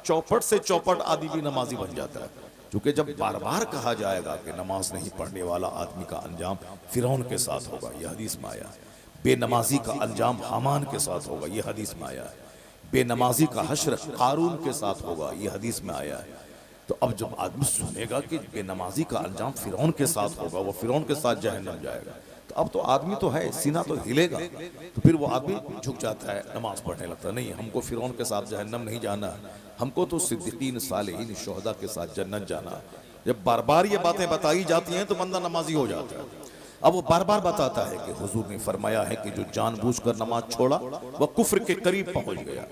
चौपट से चौपट आदमी भी नमाजी बन जाता है, क्योंकि जब बार बार कहा जाएगा कि नमाज नहीं पढ़ने वाला आदमी का अंजाम फिरौन के साथ होगा, यह हदीस में आया है। बेनमाजी का अंजाम हामान के साथ होगा, यह हदीस में आया है। बेनमाजी का हश्र कारून के साथ होगा, यह हदीस में आया है। तो अब जब आदमी सुनेगा कि बेनमाजी का अंजाम फिरौन के साथ होगा, वो फिरौन के साथ जहन्नम जाएगा, तो अब तो आदमी तो है, सीना तो हिलेगा, तो फिर वो आदमी झुक जाता है, नमाज पढ़ने लगता है। नहीं, हमको फिरौन के साथ जहन्नम नहीं जाना, हमको तो सिद्दीकीन, सालिहीन, शुहदा के साथ जन्नत जाना। जब बार बार ये बातें बताई जाती हैं तो बंदा नमाजी हो जाता है। अब वो बार बार बताता है कि हुजूर ने फरमाया है कि जो जानबूझकर नमाज छोड़ा वह कुफ्र के करीब पहुंच गया।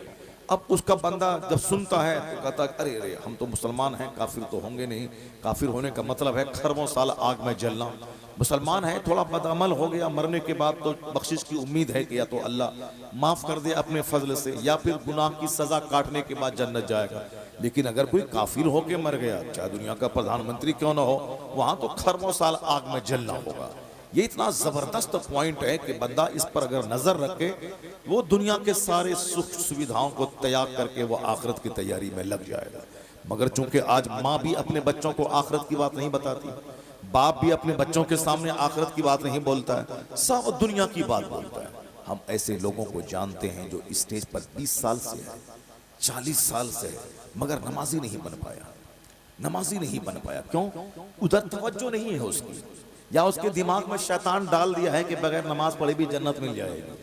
अब उसका बंदा जब सुनता है तो कहता है अरे अरे हम तो मुसलमान हैं, काफिर तो होंगे नहीं, काफिर होने का मतलब है खरबों साल आग में जलना, मुसलमान है, थोड़ा बदअमल हो गया, मरने के बाद तो बख्शिश की उम्मीद है कि या तो अल्लाह माफ कर दे अपने फजल से, या फिर गुनाह की सजा काटने के बाद जन्नत जाएगा। लेकिन अगर कोई काफिर होके मर गया, चाहे दुनिया का प्रधानमंत्री क्यों ना हो, वहां तो खरबों साल आग में जलना होगा। ये इतना जबरदस्त पॉइंट है कि बंदा इस पर अगर नजर रखे, वो दुनिया के सारे सुख सुविधाओं को त्याग करके वो आखिरत की तैयारी में लग जाएगा। मगर चूंकि आज माँ भी अपने बच्चों को आखिरत की बात नहीं बताती, बाप भी अपने बच्चों के सामने आखिरत की बात नहीं बोलता है, सब दुनिया की बात बोलता है। हम ऐसे लोगों को जानते हैं जो स्टेज पर 20 साल से है, 40 साल से है, मगर नमाजी नहीं बन पाया, नमाजी नहीं बन पाया। क्यों? उधर तवज्जो नहीं है उसकी, या उसके दिमाग में शैतान डाल दिया है कि बगैर नमाज पढ़े भी जन्नत मिल जाएगी।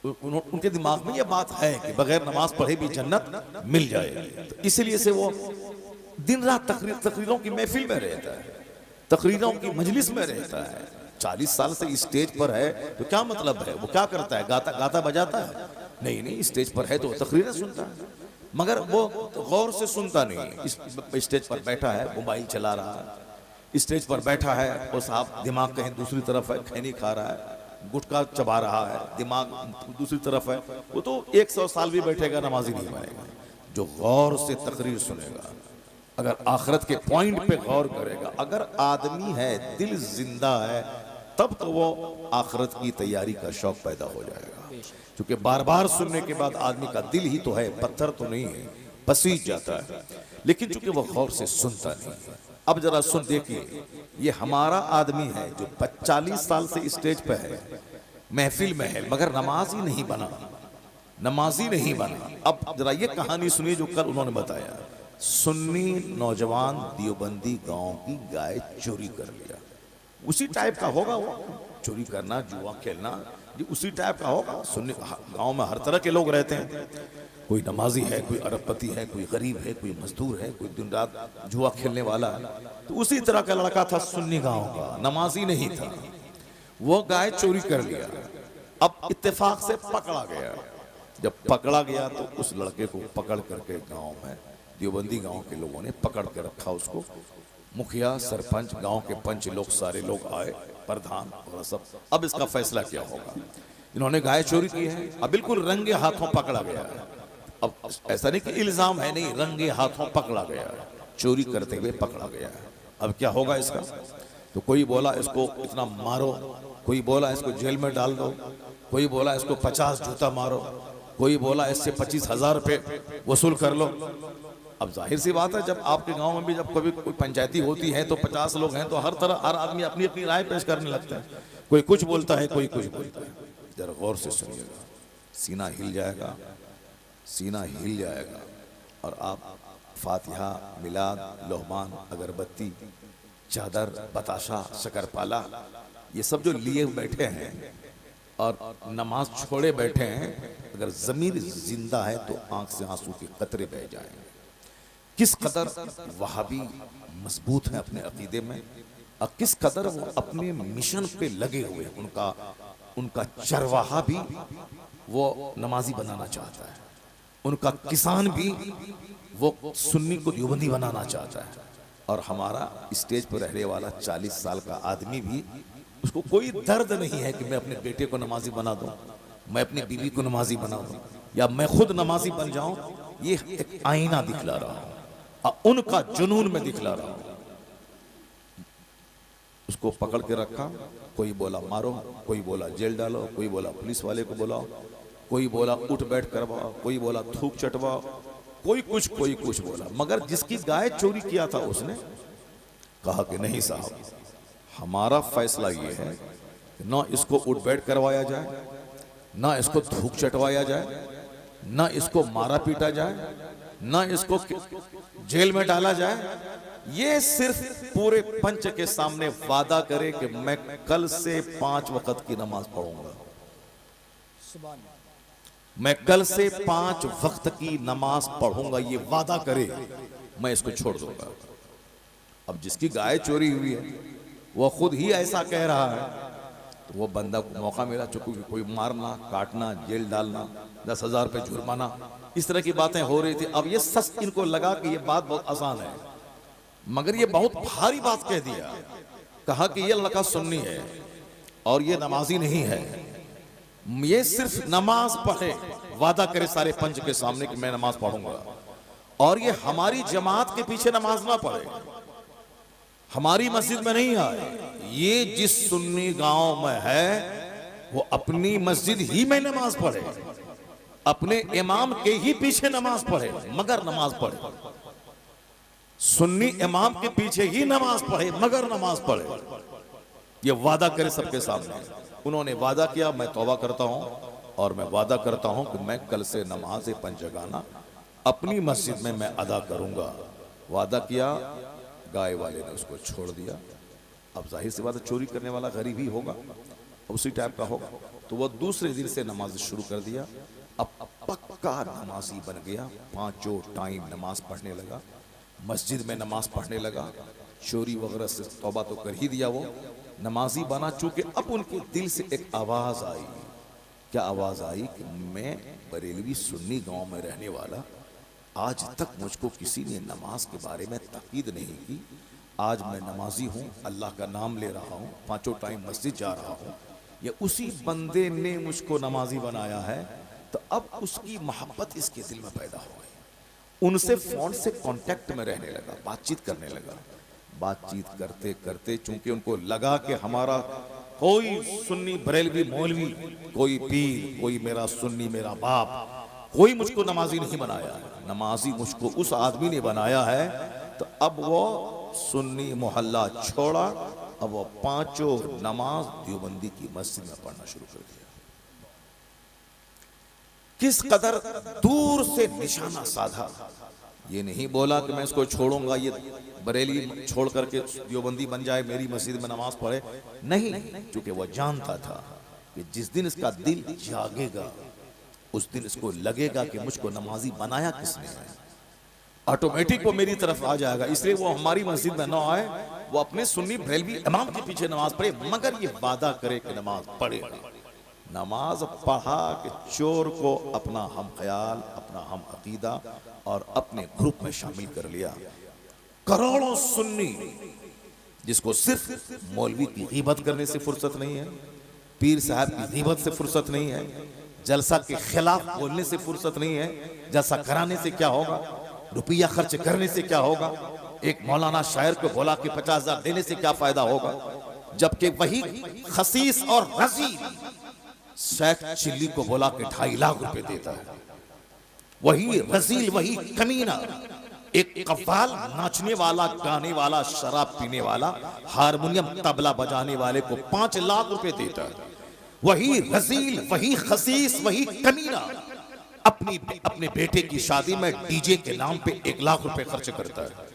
उनके दिमाग में यह बात है कि बगैर नमाज पढ़े भी जन्नत मिल जाएगी, तो इसलिए से वो दिन रात तकरीरों की महफिल में रहता है, तकरीरों की मजलिस में रहता है। 40 साल से स्टेज पर है तो क्या मतलब है? वो क्या करता है? गाता गाता बजाता है? नहीं नहीं, स्टेज पर है तो तकरीरें सुनता है, मगर वो गौर से सुनता नहीं। स्टेज पर बैठा है, मोबाइल चला रहा है, स्टेज पर बैठा है और साहब दिमाग कहीं दूसरी तरफ है, खैनी खा रहा है, गुटखा चबा रहा है, दिमाग दूसरी तरफ है, वो तो 100 साल भी बैठेगा, नमाजी नहीं बनेगा। जो गौर से तकरीर सुनेगा, अगर आखिरत के पॉइंट पे गौर करेगा, अगर आदमी है, दिल जिंदा है, तब तो वो आखिरत की तैयारी का शौक पैदा हो जाएगा। क्योंकि बार बार सुनने के बाद आदमी का दिल ही तो है, पत्थर तो नहीं है, पसीज जाता है। लेकिन चूंकि वो गौर से सुनता नहीं है। अब जरा सुन देखिए, ये हमारा आदमी है जो 40 साल से स्टेज पे है, महफिल में है, मगर नमाजी नहीं बना, नमाजी नहीं बना। अब जरा ये कहानी सुनिए जो कल उन्होंने बताया। सुन्नी नौजवान देवबंदी गांव की गाय चोरी कर लिया। उसी टाइप का होगा वो, चोरी करना, जुआ खेलना, ये उसी टाइप का होगा। सुन्नी गांव में हर तरह के लोग रहते हैं, कोई नमाजी है, कोई अरबपति है, कोई गरीब है, कोई मजदूर है, कोई दिन रात जुआ खेलने वाला है। तो उसी तरह का लड़का था सुन्नी गांव का, नमाजी नहीं था। वो गाय चोरी कर लिया। अब इत्तेफाक से पकड़ा गया। जब पकड़ा गया तो उस लड़के को पकड़ करके गांव में देवबंदी गांव के लोगों ने पकड़ के रखा उसको। मुखिया, सरपंच, गांव के पंच लोग, सारे लोग आए, प्रधान और सब। अब इसका फैसला क्या होगा? इन्होंने गाय चोरी की है, अब बिल्कुल रंगे हाथों पकड़ा गया है। अब ऐसा नहीं कि इल्जाम है, नहीं, रंगे हाथों पकड़ा गया है, चोरी करते हुए पकड़ा गया है। अब क्या होगा इसका? तो कोई बोला इसको इतना मारो, कोई बोला इसको जेल में डाल दो, कोई बोला इसको 50 जूता मारो, कोई बोला इससे 25,000 रुपए वसूल कर लो। अब जाहिर सी बात है, जब आपके गांव में भी जब कभी कोई पंचायती होती है तो 50 लोग हैं, तो हर आदमी अपनी अपनी राय पेश करने लगता है। कोई कुछ बोलता है, कोई कुछ बोलता है। जरा गौर से सुनिएगा, सीना हिल जाएगा, सीना हिल जाएगा। और आप फातिहा, मिलाद, लोहमान, अगरबत्ती, चादर, बताशा, शकरपाला, ये सब जो लिए बैठे हैं और नमाज छोड़े बैठे हैं, अगर जमीर जिंदा है तो आंख से आंसू के कतरे बह जाएंगे। किस कदर वहाबी मजबूत है अपने अकीदे में, और किस कदर वो अपने मिशन पे लगे हुए हैं। उनका चरवाहा भी वो नमाजी बनाना चाहता है, उनका किसान भी वो सुन्नी को देवबंदी बनाना चाहता है, और हमारा स्टेज पर रहने वाला 40 साल का आदमी भी, उसको कोई दर्द नहीं है कि मैं अपने बेटे को नमाजी बना दूं, मैं अपनी बीवी को नमाजी बना दूं, या मैं खुद नमाजी बन जाऊं। ये एक आईना दिखला रहा हूं, उनका जुनून में दिखला रहा हूं। उसको पकड़ के रखा, कोई बोला मारो, कोई बोला जेल डालो, कोई बोला पुलिस वाले को बुलाओ, कोई बोला उठ बैठ करवाओ, कोई बोला थूक चटवाओ, कोई कुछ बोला। मगर जिसकी गाय चोरी किया था उसने कहा कि नहीं साहब, हमारा फैसला ये है कि ना इसको उठ बैठ करवाया जाए, ना इसको थूक चटवाया जाए, ना इसको मारा पीटा जाए, ना इसको जेल में डाला जाए। ये सिर्फ पूरे पंच के सामने वादा करे कि मैं कल से 5 वक्त की नमाज पढ़ूंगा, मैं कल से 5 वक्त की नमाज पढ़ूंगा, ये वादा करे, मैं इसको छोड़ दूंगा। अब जिसकी गाय चोरी हुई है वो खुद ही ऐसा कह रहा है, तो वो बंदा को मौका मिला, चूंकि कोई मारना, काटना, जेल डालना, 10,000 रुपये जुर्माना, इस तरह की बातें हो रही थी। अब ये सच इनको लगा कि ये बात बहुत आसान है, मगर ये बहुत भारी बात कह दिया। कहा कि ये लड़का सुन्नी है और ये नमाजी नहीं है, ये सिर्फ नमाज पढ़े, वादा करे सारे पंच के सामने कि मैं नमाज पढ़ूंगा, और ये हमारी जमात के पीछे नमाज ना पढ़े, हमारी मस्जिद में नहीं आए। ये जिस सुन्नी गांव में है वो अपनी मस्जिद ही में नमाज पढ़े, अपने इमाम के ही पीछे नमाज पढ़े, मगर नमाज पढ़े। सुन्नी इमाम के पीछे ही नमाज पढ़े मगर नमाज पढ़े, ये वादा करे सबके सामने। उन्होंने वादा किया, मैं तौबा करता हूं और मैं वादा करता हूं कि मैं कल से नमाज पंजगाना अपनी मस्जिद में मैं अदा करूंगा। वादा किया, गाय वाले ने उसको छोड़ दिया। अब जाहिर सी बात है, चोरी करने वाला गरीब ही होगा, उसी टाइप का होगा। तो वह दूसरे दिन से नमाज शुरू कर दिया। अब पक्का नमाजी बन गया, पांचों टाइम नमाज पढ़ने लगा, मस्जिद में नमाज पढ़ने लगा। चोरी वगैरह से तौबा तो कर ही दिया, वो नमाजी बना। चूंकि अब उनके दिल से एक आवाज आई। क्या आवाज आई? कि मैं बरेलवी सुन्नी गांव में रहने वाला, आज तक मुझको किसी ने नमाज के बारे में ताकीद नहीं की। आज मैं नमाजी हूँ, अल्लाह का नाम ले रहा हूँ, पांचों टाइम मस्जिद जा रहा हूँ, ये उसी बंदे ने मुझको नमाजी बनाया है। तो अब उसकी मोहब्बत इसके दिल में पैदा हो गई। उनसे फोन से कांटेक्ट में रहने लगा, बातचीत करने लगा। बातचीत करते करते चूंकि उनको लगा कि हमारा कोई सुन्नी बरेलवी मौलवी, कोई पीर, कोई मेरा सुन्नी मेरा बाप, कोई मुझको नमाजी नहीं बनाया है, नमाजी मुझको उस आदमी ने बनाया है। तो अब वो सुन्नी मोहल्ला छोड़ा, अब वो पांचों नमाज देवबंदी की मस्जिद में पढ़ना शुरू कर दिया। किस कदर दूर से निशाना साधा। ये नहीं बोला कि मैं इसको छोड़ूंगा, ये बरेली छोड़ करके देवबंदी बन जाए, मेरी मस्जिद में नमाज पढ़े। नहीं, क्योंकि वह जानता था कि जिस दिन इसका दिल जागेगा उस दिन इसको लगेगा कि मुझको नमाजी बनाया किसने है, ऑटोमेटिक वो मेरी तरफ आ जाएगा। इसलिए वो हमारी मस्जिद में ना आए, वो अपने सुन्नी बरेलवी इमाम के पीछे नमाज पढ़े, मगर ये वादा करे कि नमाज पढ़े। नमाज पढ़ा कि चोर को अपना हम ख्याल, अपना हम अकीदा और अपने ग्रुप में शामिल कर लिया। करोड़ों सुन्नी जिसको सिर्फ मौलवी की गीबत करने से फुर्सत नहीं है, पीर साहब की गीबत से फुर्सत नहीं है, जलसा के खिलाफ बोलने से फुर्सत नहीं है। जलसा कराने से क्या होगा, रुपया खर्च करने से क्या होगा, एक मौलाना शायर को बोला कि 50,000 देने से क्या फायदा होगा, जबकि वही खसीस और रजील शेख चिल्ली को बोला कि 2.5 लाख रुपए देता है। वही रजील, वही कमीना, एक कव्वाल नाचने वाला, गाने वाला, शराब पीने वाला, हारमोनियम तबला बजाने वाले को 5 लाख रुपए देता है। वही रजील, वही खसीस, वही कमीना अपने बेटे की शादी में डीजे के नाम पे 1 लाख रुपए खर्च करता है।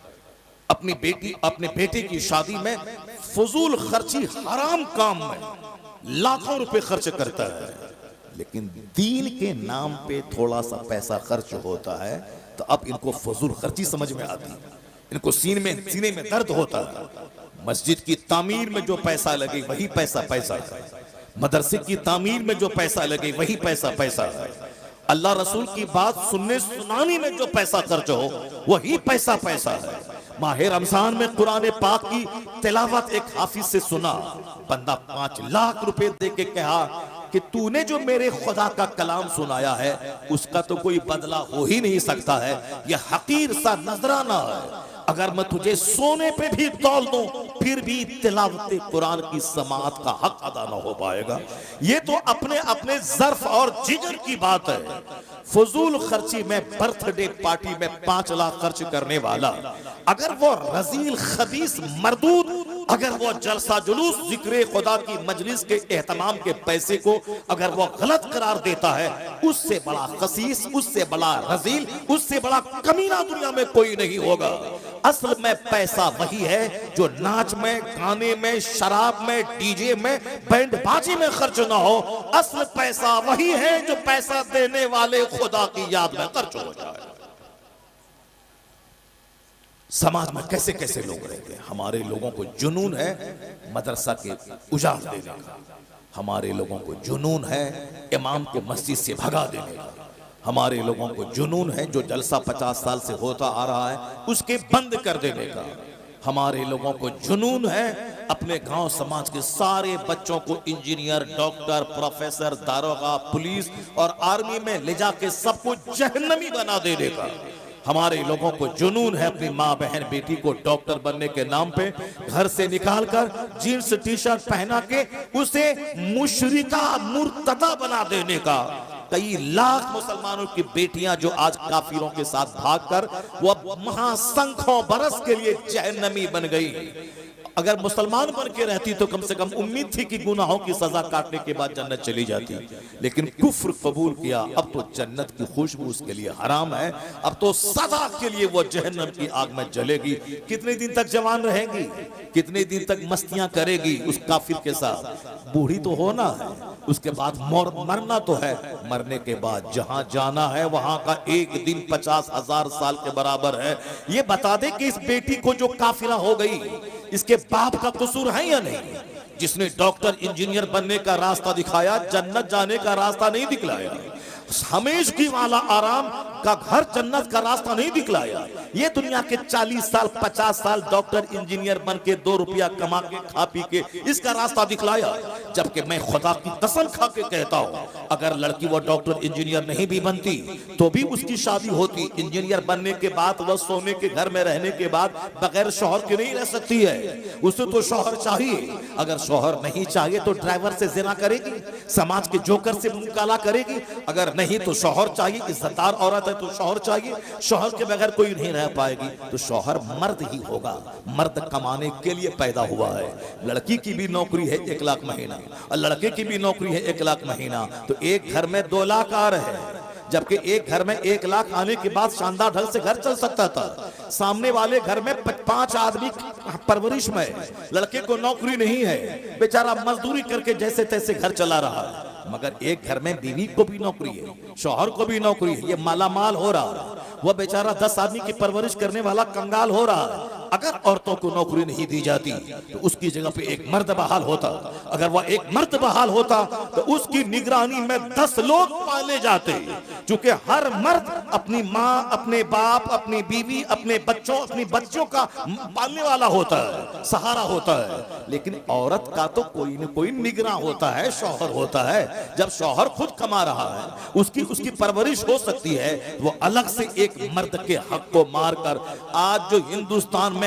अपने बेटे की शादी में फजूल खर्ची, हराम काम में लाखों रुपए खर्च करता है। लेकिन दीन के नाम पे थोड़ा सा पैसा खर्च होता है तो अब इनको फजूल खर्ची समझ में आती है, इनको सीने में दर्द होता है। मस्जिद की तामीर में जो पैसा लगे वही पैसा है, मदरसे की तामीर में जो पैसा लगे वही पैसा है, अल्लाह रसूल की बात सुनने सुनाने में जो पैसा खर्च हो वही पैसा है। माह रमजान में कुरान पाक की तिलावत एक हाफिज से सुना, बंदा 5 लाख रुपए दे के कहा कि तूने जो मेरे खुदा का कलाम सुनाया है उसका तो कोई बदला हो ही नहीं सकता है, यह हकीर सा नजराना है। अगर मैं तुझे सोने पे भी तौल दूं फिर भी तिलावत कुरान की समाअत का हक अदा ना हो पाएगा। ये तो अपने अपने ज़र्फ और जिगर की बात है। फजूल खर्ची में बर्थडे पार्टी में 5 लाख खर्च करने वाला, अगर वो रजील खबीस मरदूद, अगर वो जलसा जुलूस जिक्र खुदा की मजलिस के एहतमाम के पैसे को अगर वो गलत करार देता है, उससे बड़ा खसीस, उससे बड़ा रजील, उससे बड़ा कमीना दुनिया में कोई नहीं होगा। असल में पैसा वही है जो नाच में, गाने में, शराब में, डीजे में, बैंड बाजी में खर्च ना हो। असल पैसा वही है जो पैसा देने वाले खुदा की याद में खर्च हो जाए। समाज में कैसे कैसे लोग रहते हैं। हमारे लोगों को जुनून है मदरसा के उजाड़ देने का, हमारे लोगों को जुनून है इमाम को मस्जिद से भगा देने का, हमारे लोगों को जुनून है जो जलसा 50 साल से होता आ रहा है उसके बंद कर देने का, हमारे लोगों को जुनून है अपने गांव समाज के सारे बच्चों को इंजीनियर, डॉक्टर, प्रोफेसर, दारोगा, पुलिस और आर्मी में ले जाके सबको जहन्नमी बना देने का। हमारे लोगों को जुनून है अपनी माँ, बहन, बेटी को डॉक्टर बनने के नाम पे घर से निकालकर जीन्स टी शर्ट पहना के उसे मुशरिका, मुर्तदा बना देने का। कई लाख मुसलमानों की बेटियां जो आज काफिरों के साथ भागकर वो अब महासंख्यों बरस के लिए जहन्नमी बन गई। अगर मुसलमान बन के रहती तो कम से कम उम्मीद थी कि गुनाहों की सजा काटने के बाद जन्नत चली जाती, लेकिन कुफ्र कबूल किया, अब तो जन्नत की खुशबू उसके लिए हराम है, अब तो सदा के लिए वो जहन्नम की आग में जलेगी। कितने दिन तक जवान रहेगी, कितने दिन तक मस्तियां करेगी उस काफिर के साथ। बूढ़ी तो होना है, उसके बाद मरना तो है, मरने के बाद जहां जाना है वहां का एक दिन 50,000 साल के बराबर है। ये बता दे कि इस बेटी को जो काफिरा हो गई इसके बाप का कसूर है या नहीं? जिसने डॉक्टर, इंजीनियर बनने का रास्ता दिखाया, जन्नत जाने का रास्ता नहीं दिखलाया। हमेशगी वाला आराम का घर जन्नत का रास्ता नहीं दिखलाया। ये दुनिया के 40 साल 50 साल डॉक्टर, इंजीनियर बन के 2 रुपया कमा के खा पी के इसका रास्ता दिखलाया। जबकि मैं खुदा की कसम खा के कहता हूं, अगर लड़की वो डॉक्टर, इंजीनियर नहीं भी बनती तो भी उसकी शादी होती। इंजीनियर बनने के बाद वह सोने के घर में रहने के बाद बगैर शौहर के नहीं रह सकती है, उसे तो शौहर चाहिए। अगर शौहर नहीं चाहिए तो ड्राइवर से जिना करेगी, समाज के जोकर से मुंह काला करेगी। अगर नहीं तो शौहर चाहिए, इज्जतदार औरत है तो शौहर चाहिए, शौहर के बगैर कोई नहीं रह पाएगी। तो शौहर मर्द ही होगा, मर्द कमाने के लिए पैदा हुआ है। लड़की की भी नौकरी है 1 लाख महीना और लड़के की भी नौकरी है 1 लाख महीना। तो एक घर में 2 लाख आ रहे हैं, जबकि एक घर में 1 लाख आने के बाद शानदार ढंग से घर चल सकता था। सामने वाले घर में 5 आदमी परवरिश में, लड़के को नौकरी नहीं है, बेचारा मजदूरी करके जैसे तैसे घर चला रहा है। मगर एक घर में बीवी को भी नौकरी है, शौहर को भी नौकरी है, ये मालामाल हो रहा है। वह बेचारा 10 आदमी की परवरिश करने वाला कंगाल हो रहा है। अगर औरतों को नौकरी नहीं दी जाती तो उसकी जगह पे एक मर्द बहाल होता। अगर वह एक मर्द बहाल होता तो उसकी निगरानी में 10 लोग पाले जाते। क्योंकि हर मर्द अपनी माँ, अपने बाप, अपनी बीवी, अपने बच्चों, अपनी बच्चों का पालने वाला होता है, सहारा होता है। लेकिन औरत का तो कोई न कोई निगरान होता है, शौहर होता है। जब शौहर खुद कमा रहा है, उसकी परवरिश हो सकती है, वो अलग से एक मर्द के हक को मारकर आज जो हिंदुस्तान में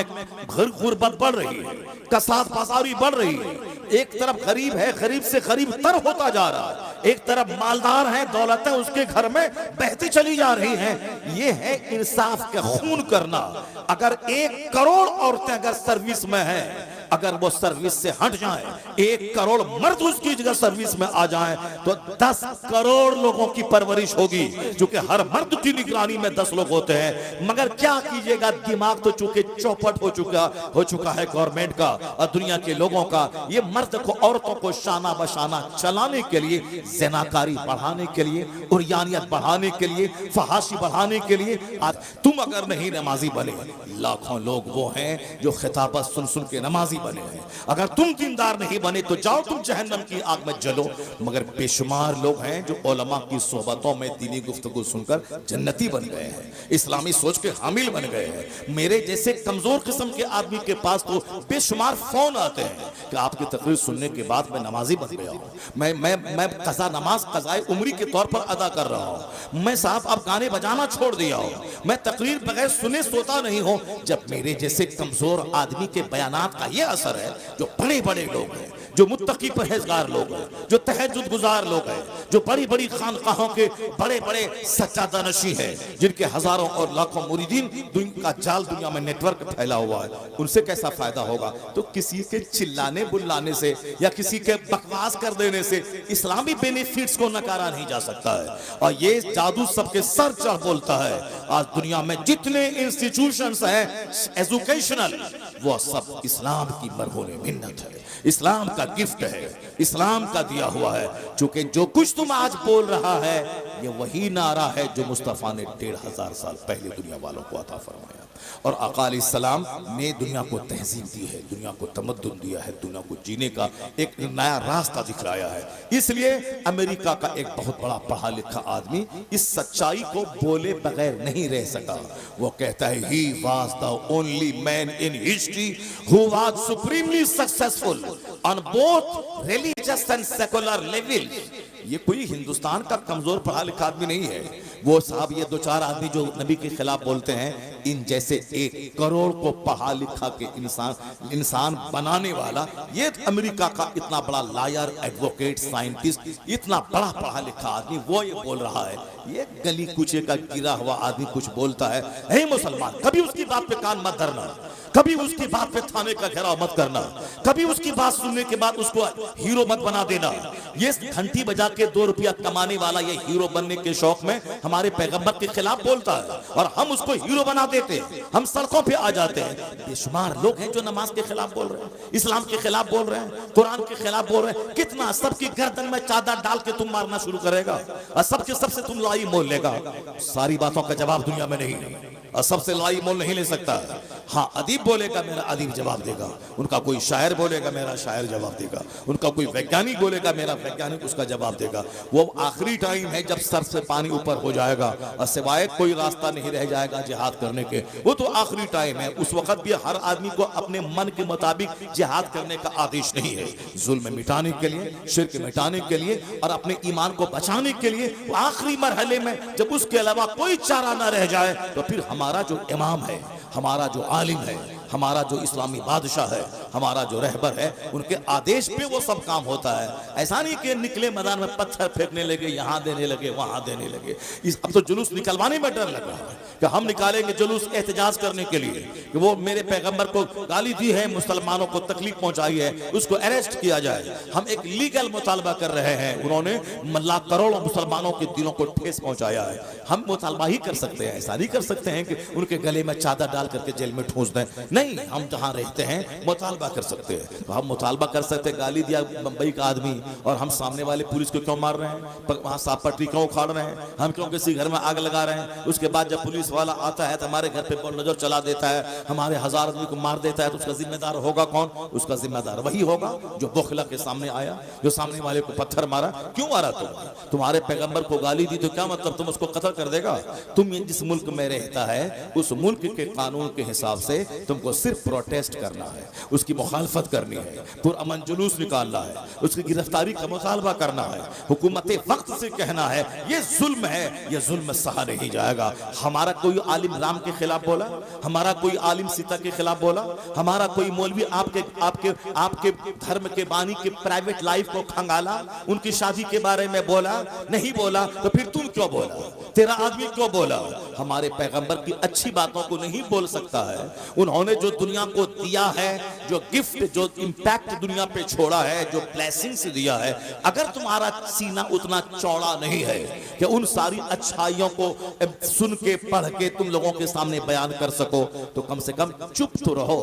गुर्बत बढ़ रही है, कसाद बाजारी बढ़ रही है, एक तरफ गरीब है, गरीब से गरीब तर होता जा रहा है, एक तरफ मालदार है, दौलतें उसके घर में बहती चली जा रही हैं। ये है इंसाफ का खून करना। अगर 1 करोड़ औरतें अगर सर्विस में हैं, अगर वो सर्विस से हट जाएं, 1 करोड़ मर्द उसकी जगह सर्विस में आ जाएं, तो 10 करोड़ लोगों की परवरिश होगी। क्योंकि हर मर्द की निगरानी में 10 लोग होते हैं। मगर क्या कीजिएगा, दिमाग तो चूंकि चौपट हो चुका है गवर्नमेंट का और दुनिया के लोगों का। ये मर्द को, औरतों को शाना बशाना चलाने के लिए, ज़िनाकारी बढ़ाने के लिए, उर्यानियत बढ़ाने के लिए, फहाशी बढ़ाने के लिए, आज तुम अगर नहीं नमाजी बने, लाखों लोग वो हैं जो खिताबत सुन सुन के नमाजी बने हैं। अगर तुम दीनदार नहीं बने तो जाओ तुम जहन्नम की आग में जलो। मगर बेशुमार लोग हैं जो उलमा की सोहबतों में दीनी गुफ्तगू सुनकर जन्नती बन गए हैं, इस्लामी सोच के हामिल बन गए हैं। मेरे जैसे कमजोर किस्म के आदमी के पास तो बेशुमार फोन आते हैं कि आपकी तकरीर सुनने के बाद मैं नमाजी बन गया हूँ, मैं कज़ा नमाज कज़ाए उम्री के तौर पर अदा कर रहा हूँ, मैं साहब अब गाने बजाना छोड़ दिया हूँ, मैं तकरीर बगैर सुने सोता नहीं हूँ। जब मेरे जैसे कमजोर आदमी के बयानात का ये असर है, जो बड़े बड़े लोग हैं, जो मुत्तकी परहेजगार लोग हैं, जो तहज्जुद गुजार लोग हैं, जो बड़ी बड़ी खानकाहों के बड़े बड़े सच्चादा नशी हैं, जिनके हजारों और लाखों मुरीदीन का जाल दुनिया में नेटवर्क फैला हुआ है, उनसे कैसा फायदा होगा? तो किसी के चिल्लाने बुल्लाने से या किसी के बकवास कर देने से इस्लामी बेनिफिट्स को नकारा नहीं जा सकता है। और ये जादू सबके सर चढ़ बोलता है। आज दुनिया में जितने इंस्टीट्यूशंस हैं एजुकेशनल, वो सब इस्लाम की मरहून मिन्नत है, इस्लाम का गिफ्ट है, इस्लाम का दिया हुआ है। चूंकि जो कुछ तुम आज बोल रहा है, ये वही नारा है जो मुस्तफा ने 1500 साल पहले दुनिया वालों को अता फरमाया। और आका अलैहिस्सलाम ने दुनिया को तहजीब दी है, दुनिया को तमद्दुन दिया है, दुनिया को जीने का एक नया रास्ता दिखलाया है। इसलिए अमेरिका का एक बहुत बड़ा पढ़ा लिखा आदमी इस सच्चाई को बोले बगैर नहीं रह सका। वो कहता है he was the only man in history who was supremely successful on both religious and secular levels. ये कोई हिंदुस्तान का कमजोर पढ़ा लिखा आदमी नहीं है। वो साहब ये दो चार आदमी जो नबी के खिलाफ बोलते हैं, इन जैसे 1 करोड़ को पढ़ा लिखा के इंसान बनाने वाला ये अमेरिका का इतना बड़ा लायर, एडवोकेट, साइंटिस्ट, इतना बड़ा पढ़ा लिखा आदमी वो ये बोल रहा है। ये गली कुचे का गिरा हुआ आदमी कुछ बोलता है, हे मुसलमान, कभी उसकी बात पे कान मत धरना, कभी उसकी बात पे थाने का घेराव मत करना, कभी उसकी बात सुनने के बाद उसको हीरो मत बना देना। ये घंटी बजा के 2 रुपया कमाने वाला ये हीरो बनने के शौक में हमारे पैगंबर के खिलाफ बोलता है और हम उसको हीरो बना देते हैं। हम सड़कों पे आ जाते हैं। बेशुमार लोग हैं जो नमाज के खिलाफ बोल रहे हैं, इस्लाम के खिलाफ बोल रहे हैं, कुरान के खिलाफ बोल रहे हैं। कितना सबकी गर्दन में चादर डाल के तुम मारना शुरू करेगा और सबके सबसे तुम लाई मोल लेगा। सारी बातों का जवाब दुनिया में नहीं है और सबसे लाई मोल नहीं ले सकता। हाँ, अदीब बोलेगा मेरा अदीब जवाब देगा, उनका कोई शायर बोलेगा मेरा शायर जवाब देगा, उनका कोई वैज्ञानिक बोलेगा मेरा वैज्ञानिक उसका जवाब देगा। वो आखिरी टाइम है जब सर से पानी ऊपर हो जाएगा और सिवाय कोई रास्ता नहीं रह जाएगा जिहाद करने के। वो तो आखिरी टाइम है। उस वक्त भी हर आदमी को अपने मन के मुताबिक जिहाद करने का आदेश नहीं है। जुल्म मिटाने के लिए, शिर्क मिटाने के लिए और अपने ईमान को बचाने के लिए आखिरी मरहले में जब उसके अलावा कोई चारा न रह जाए तो फिर हमारा जो इमाम है, हमारा जो आलिम है, हमारा जो इस्लामी बादशाह है, हमारा जो रहबर है, उनके आदेश पे वो सब काम होता है। ऐसा नहीं कि निकले मैदान में पत्थर फेंकने लगे, यहाँ देने लगे, वहां देने लगे। अब तो जुलूस निकलवाने में डर लग रहा है कि हम निकालेंगे जुलूस एहतजाज करने के लिए कि वो मेरे पैगंबर को गाली दी है, मुसलमानों को तकलीफ पहुंचाई है, उसको अरेस्ट किया जाए। हम एक लीगल मुतालबा कर रहे हैं। उन्होंने लाख करोड़ों मुसलमानों के दिलों को ठेस पहुंचाया है। हम मुतालबा ही कर सकते हैं। ऐसा नहीं कर सकते हैं कि उनके गले में चादर डाल करके जेल में ठूंस दें। नहीं, हम जहां रहते हैं मुतालबा कर सकते हैं। तो हम मुतालबा कर सकते हैं। गाली दिया बंबई का आदमी और हम सामने वाले पुलिस को क्यों मार रहे हैं, वहां साफ पटरी क्यों उखाड़ रहे हैं, हम क्यों किसी घर में आग लगा रहे हैं। उसके बाद जब पुलिस वाला आता है तो हमारे घर पे नजर चला देता है, हमारे 1000 आदमी को मार देता है, तो उसका जिम्मेदार होगा कौन? उसका जिम्मेदार वही होगा जो बोखला के सामने आया, जो सामने वाले को पत्थर मारा। क्यों मारा? तुम्हारे पैगंबर को गाली दी तो क्या मतलब तुम उसको कत्ल कर देगा? तुम जिस मुल्क में रहता है उस मुल्क के कानून के हिसाब से तुमको सिर्फ प्रोटेस्ट करना है, उसकी मुखालफत करनी है, पुरअमन जुलूस निकालना है, उसकी गिरफ्तारी का मुतालबा करना है, हुकूमत वक्त से कहना है ये जुल्म है, ये जुल्म सहा नहीं जाएगा। हमारा कोई आलिम राम के खिलाफ बोला, हमारा कोई आलिम सीता के खिलाफ बोला, हमारा कोई मौलवी आपके आपके आपके धर्म के बानी के प्राइवेट लाइफ को खंगाला, उनकी शादी के बारे में बोला? नहीं बोला। तो फिर तुम क्यों बोला? तेरा आदमी क्यों बोला? हमारे पैगंबर की अच्छी बातों को नहीं बोल सकता है। उन्होंने जो दुनिया को दिया है, जो गिफ्ट, जो इंपैक्ट दुनिया पे छोड़ा है, जो ब्लेसिंग्स दिया है, अगर तुम्हारा सीना उतना चौड़ा नहीं है कि उन सारी अच्छाइयों को सुन के पढ़ के तुम लोगों के सामने बयान कर सको, तो कम से कम चुप तो रहो।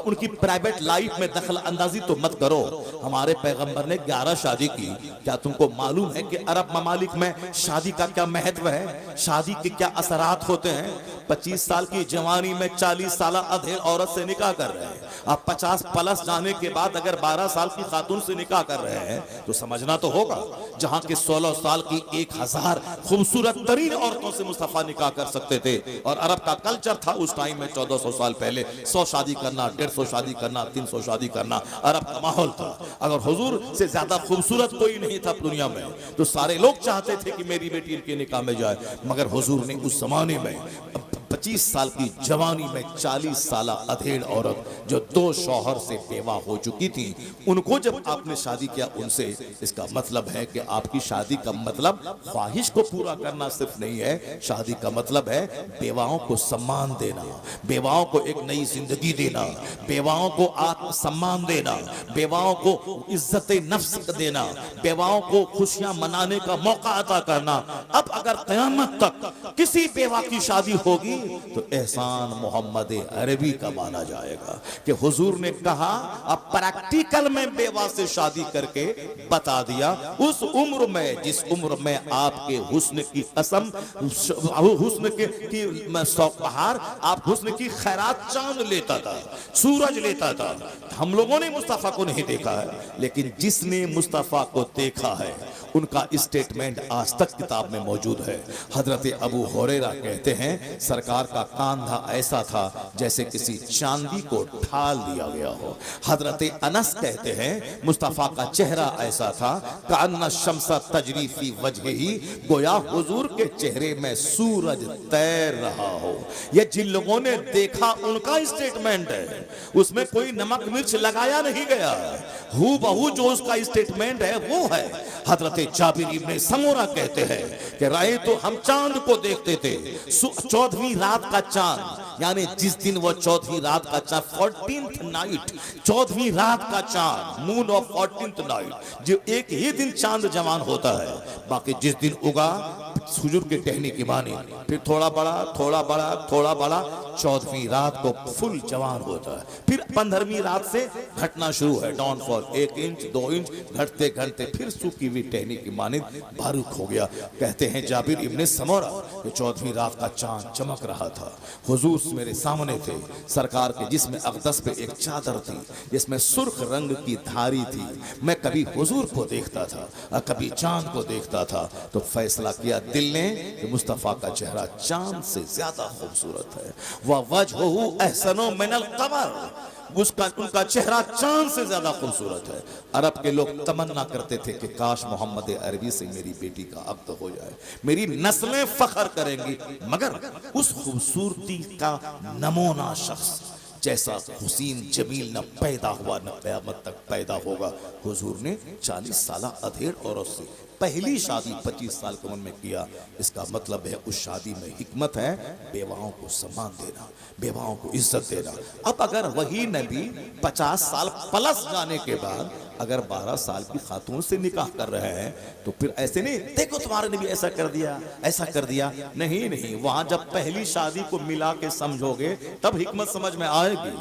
उनकी प्राइवेट लाइफ में दखल अंदाजी तो मत करो। हमारे पैगंबर ने 11 शादी की। क्या तुमको मालूम है कि अरब ममालिक में शादी का क्या महत्व है, शादी के क्या असरात होते हैं? 25 साल की जवानी में 40 साल अधेड़ औरत से निकाह कर रहे हैं। आप 50 प्लस जाने के बाद अगर 12 साल की खातून से निकाह कर रहे हैं तो समझना तो होगा। जहां के 16 साल की 1000 खूबसूरत तरीन औरतों से मुस्तफा निकाह कर सकते थे। और अरब का कल्चर था उस टाइम में 1400 साल पहले 100 शादी करना, 150 शादी करना, 300 शादी करना अरब का माहौल था। अगर हुजूर से ज्यादा खूबसूरत कोई नहीं था दुनिया में तो सारे लोग चाहते थे कि मेरी बेटी इनके निकाह में जाए। मगर हुजूर ने उस जमाने में 25 साल की जवानी में 40 साल अधेड़ औरत जो 2 शौहर से बेवा हो चुकी थी, उनको जब आपने शादी किया उनसे, इसका मतलब है कि आपकी शादी का मतलब ख्वाहिश को पूरा करना सिर्फ नहीं है। शादी का मतलब है बेवाओं को सम्मान देना, बेवाओं को एक नई जिंदगी देना, बेवाओं को आत्मसम्मान देना, बेवाओं को इज्जत नफ्स देना, बेवाओं को खुशियां मनाने का मौका अता करना। अब अगर कयामत तक किसी बेवा की शादी होगी तो एहसान मोहम्मद अरबी का माना जाएगा कि हुजूर ने कहा, अब प्रैक्टिकल में बेवा से शादी करके बता दिया। उस उम्र में, जिस उम्र में आपके हुस्न की कसम, हुस्न की सौकहार, आप हुस्न की खैरात चांद लेता था, सूरज लेता था। हम लोगों ने मुस्तफा को नहीं देखा है, लेकिन जिसने मुस्तफा को देखा है उनका स्टेटमेंट आज तक किताब में मौजूद है। हजरत अबू हुरैरा कहते हैं, सरकार का कांधा ऐसा था जैसे किसी चांदी को ढाल दिया गया हो। हजरत अनस कहते हैं, मुस्तफा का चेहरा ऐसा था कान्ना शम्सा तजरी फी वजहिही, गोया हुजूर के चेहरे में सूरज तैर रहा हो। ये जिन लोगों ने देखा उनका स्टेटमेंट है, उसमें कोई नमक मिर्च लगाया नहीं गया। हू बहू जो उसका स्टेटमेंट है वो है। हजरत जाबिर इब्ने समूरा कहते हैं कि राय तो हम चांद को देखते थे, 14वीं रात का चांद, यानी जिस दिन वो 14वीं रात का चांद, 14th नाइट, 14वीं रात का चांद, मून ऑफ 14th नाइट, जो एक ही दिन चांद जवान होता है। बाकी जिस दिन उगा हुजूर के कहने की मानी, फिर थोड़ा बड़ा थोड़ा बड़ा थोड़ा बड़ा, 14वीं रात को फुल जवान होता है। फिर 15वीं रात से घटना शुरू है, डाउनफॉल, 1 इंच 2 इंच, घटते घटते फिर सूखी हुई टहनी की मानी बारूक हो गया। कहते हैं जाबिर इब्ने समूरा कि 14वीं रात का चांद चमक रहा था, हुजूर मेरे सामने थे। सरकार के जिस्म अक़दस पे एक चादर थी जिसमें सुर्ख रंग की धारी थी। मैं कभी हुजूर को देखता था और कभी चांद को देखता था, तो फैसला किया दिल ने कि मुस्तफा का चेहरा चांद से ज्यादा खूबसूरत है। वह वजहू अहसनो मिनल कमर, उनका चेहरा चांद से ज्यादा खूबसूरत है। अरब के लोग तमन्ना करते थे कि काश मोहम्मद अरबी से मेरी बेटी का अक़्द हो जाए, मेरी नस्लें फख्र करेंगी। मगर उस खूबसूरती का नमूना शख्स जैसा हुसीन जमील न पैदा हुआ न क़यामत तक पैदा होगा। हुजूर ने 40 साल अधेड़ औरत से पहली शादी 25 साल की उम्र में किया। इसका मतलब है उस शादी में हिकमत है बेवाओं को सम्मान देना, बेवाओं को इज्जत देना। अब अगर वही नबी 50 साल प्लस जाने के बाद अगर 12 साल की खातून से निकाह कर रहे हैं, तो फिर ऐसे नहीं देखो तुम्हारे नबी ऐसा कर दिया ऐसा कर दिया। नहीं नहीं, वहां जब पहली शादी को मिला के समझोगे तब हिकमत समझ में आएगी।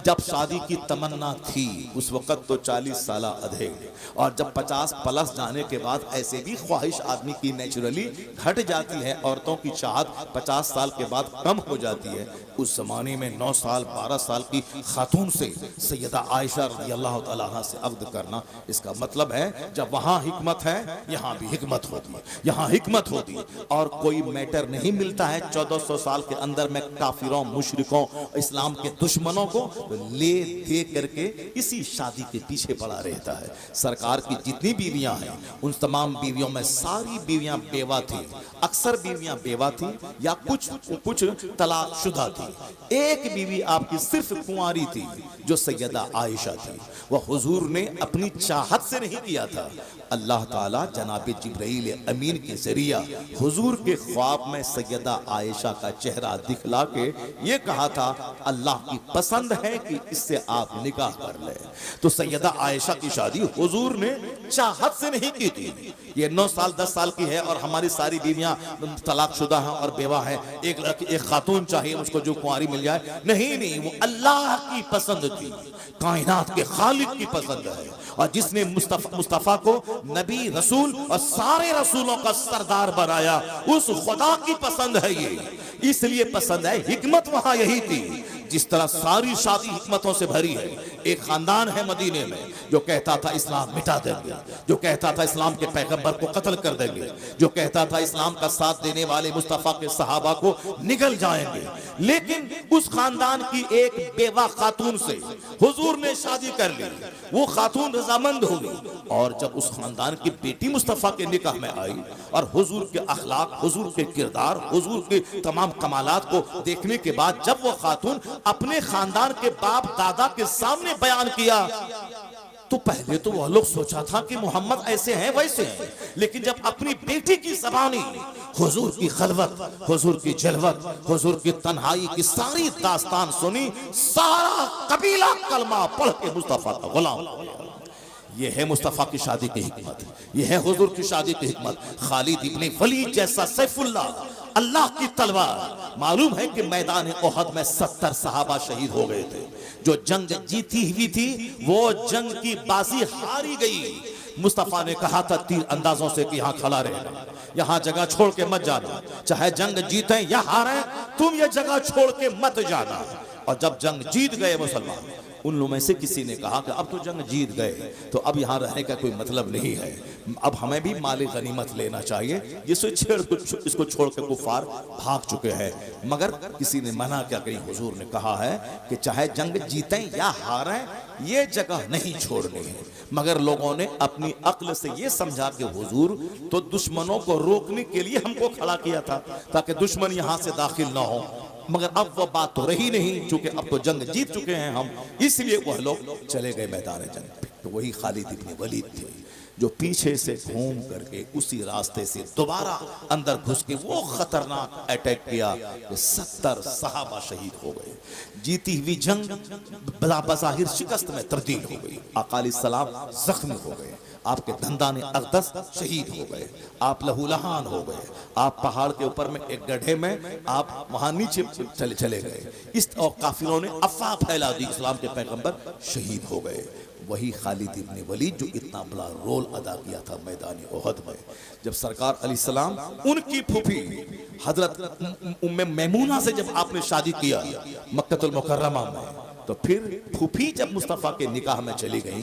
जब शादी की तमन्ना थी उस वक्त तो 40 साल अधेड़, और जब 50 प्लस जाने के बाद ऐसे भी ख्वाहिश आदमी की नेचुरली घट जाती है, औरतों की चाहत 50 साल के बाद कम हो जाती है। उस जमाने में 9 साल 12 साल की खातून से सैयदा आयशा रज़ियल्लाहु तआला अन्हा से अक़्द करना, इसका मतलब है जब वहां हिकमत है यहाँ भी हिकमत होती है, यहाँ हिकमत होती है। और कोई मैटर नहीं मिलता है 1400 साल के अंदर में काफिरों, मुशरिकों, इस्लाम के दुश्मनों को ले दे करके इसी शादी के पीछे पड़ा रहता है। सरकार की जितनी बीवियां हैं उन तमाम बीवियों में सारी बीवियां बेवा थी, अक्सर बीवियां बेवा थी या कुछ तलाकशुदा थी। एक बीवी आपकी सिर्फ कुंवारी थी जो सैयदा आयशा थी। वह हुजूर ने अपनी चाहत से नहीं किया था, अल्लाह ताला जनाब जिब्राइल अमीन के जरिया हुजूर के ख्वाब में सैयदा आयशा का चेहरा दिखला के ये कहा था अल्लाह की पसंद है कि इससे आप निकाह कर ले। तो सैयदा आयशा की शादी हुजूर ने चाहत से नहीं की थी। ये 9 साल 10 साल की है और हमारी सारी बीवियां तलाकशुदा हैं और बेवा हैं, एक खातून चाहिए उसको जो कुंवारी मिल जाए। नहीं नहीं, वो अल्लाह की पसंद थी, कायनात के खालिक की पसंद है। और जिसने मुस्तफा को नबी रसूल और सारे रसूलों का सरदार बनाया, उस खुदा की पसंद है ये, इसलिए पसंद है। हिकमत वहां यही थी। जिस तरह सारी शादी हिकमतों से भरी है। एक खानदान है मदीने में जो कहता था इस्लाम मिटा देंगे, जो कहता था इस्लाम के पैगंबर को कत्ल कर देंगे, जो कहता था इस्लाम का साथ देने वाले मुस्तफा के सहाबा को निगल जाएंगे। लेकिन उस खानदान की एक बेवा खातून से हुजूर ने शादी कर ली। वो खातून रजामंद हो गई और जब उस खानदान की बेटी मुस्तफा के निकाह में आई और हुजूर के अखलाक, हुजूर के किरदार, हुजूर के तमाम कमालात को देखने के बाद जब वो खातून अपने खानदान के बाप दादा के सामने बयान किया, तो पहले तो वह लोग सोचा था कि मोहम्मद ऐसे हैं वैसे हैं। लेकिन जब अपनी बेटी की ज़बानी हुजूर की खलवत, हुजूर की जलवत, हुजूर की तन्हाई की सारी दास्तान सुनी, सारा कबीला कलमा पढ़ के मुस्तफा का गुलाम हो गया। ये है मुस्तफा की शादी की हिकमत, ये है हुजूर की शादी की हिकमत। खालिद इब्ने वलीद जैसा सैफुल्लाह अल्लाह की तलवार। मालूम है कि मैदान ओहद में 70 सहाबा शहीद हो गए थे। जो जंग जीती हुई थी वो जंग की बाजी हारी गई। मुस्तफा ने कहा था तीर अंदाजों से कि यहाँ खड़ा रहना, यहाँ जगह छोड़ के मत जाना, चाहे जंग जीते या हारे तुम ये जगह छोड़ के मत जाना। और जब जंग जीत गए मुसलमान, उन लोगों में से किसी ने कहा कि अब तो जंग जीत गए तो अब यहाँ रहने का कोई मतलब नहीं है, अब हमें भी माल गनीमत लेना चाहिए, जिससे इसको छोड़ के कुफार भाग चुके हैं। मगर किसी ने मना किया, कहीं हुजूर ने कहा है कि चाहे जंग जीतें या हारें ये जगह नहीं छोड़नी है। मगर लोगों ने अपनी अक्ल से ये समझा कि हुजूर तो दुश्मनों को रोकने के लिए हमको खड़ा किया था ताकि दुश्मन यहाँ से दाखिल ना हो, मगर अब वो बात तो रही नहीं, चूंकि अब तो जंग जीत चुके हैं हम, इसलिए वह लोग चले गए मैदान जंग। तो वही खालिद इब्न वलीद थे जो पीछे से घूम करके उसी रास्ते से दोबारा अंदर घुस के वो खतरनाक अटैक किया कि 70 सहाबा शहीद हो गए। जीती हुई जंग बज़ाहिर शिकस्त में तब्दील हो गई। आका अलैहिस्सलाम जख्मी हो गए, आपके धंधाने अक़दस शहीद हो गए, आप लहूलहान हो गए, आप पहाड़ के ऊपर में एक गड्ढे में आप वहां नीचे चले गए। इस और काफिरों ने अफवाह फैला दी, इस्लाम के पैगंबर शहीद हो गए। वही खालिद इब्न वलीद जो इतना बड़ा रोल अदा किया था मैदान ओहद में, जब सरकार अलैहिस्सलाम उनकी फूफी हजरत उम्मे मैमूना से जब आपने शादी किया मक्कतुल मुकर्रमा में, तो फिर फूफी जब मुस्तफ़ा के निकाह में चली गई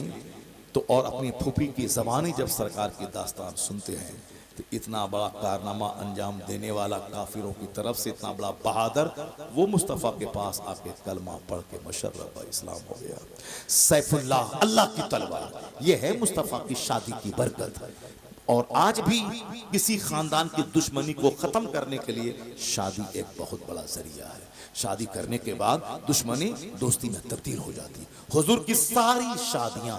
तो और अपनी फूफी की ज़बानी जब सरकार की दास्तान सुनते हैं तो इतना बड़ा कारनामा अंजाम देने वाला काफिरों की तरफ से इतना बड़ा बहादुर वो मुस्तफ़ा के पास आके कलमा पढ़ के मुशर्रफ इस्लाम हो गया। सैफुल्लाह, अल्लाह की तलवार, ये है मुस्तफ़ा की शादी की बरकत। और आज भी किसी खानदान की दुश्मनी को खत्म करने के लिए शादी एक बहुत बड़ा जरिया है। शादी करने के बाद दुश्मनी दोस्ती में तब्दील हो जाती। हुजूर की सारी शादियां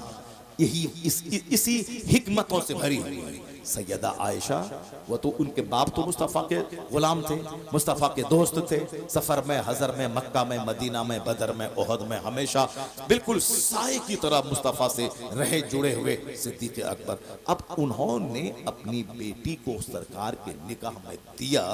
यही इसी हिकमतों से भरी हुई है। सैयदा आयशा, वो तो उनके बाप तो मुस्तफ़ा के गुलाम थे, मुस्तफ़ा के दोस्त थे, सफ़र में, हज़र में, मक्का में, मदीना में, बदर में, ओहद में हमेशा बिल्कुल साए की तरह मुस्तफ़ा से रहे जुड़े हुए सिद्दीक़ अकबर। अब उन्होंने अपनी बेटी को सरकार के निकाह में दिया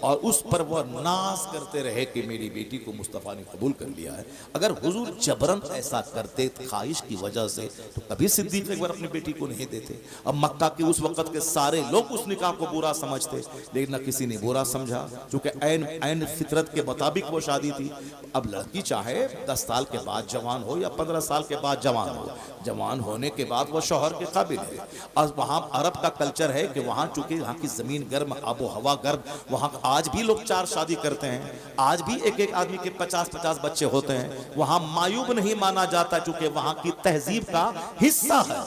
और उस पर वह नाज करते रहे कि मेरी बेटी को मुस्तफ़ा ने कबूल कर लिया है। अगर हुजूर जबरन ऐसा करते ख्वाहिश की वजह से तो कभी सिद्दीक़ अकबर अपनी बेटी को नहीं देते। अब मक्का के उस वक़्त सारे लोग उस निकाह को बुरा समझते, लेकिन न किसी ने बुरा समझा, क्योंकि ऐन फितरत के मुताबिक वो शादी थी। अब लड़की चाहे 10 साल के बाद जवान हो या 15 साल के बाद जवान हो, जवान होने के बाद वो शौहर के काबिल है। और वहाँ अरब का कल्चर है कि वहाँ चूंकि यहाँ की जमीन गर्म, आबो हवा गर्म, वहाँ आज भी लोग 4 शादी करते हैं, आज भी एक आदमी के 50-50 बच्चे होते हैं। वहाँ मायूब नहीं माना जाता, चूंकि वहाँ की तहजीब का हिस्सा है।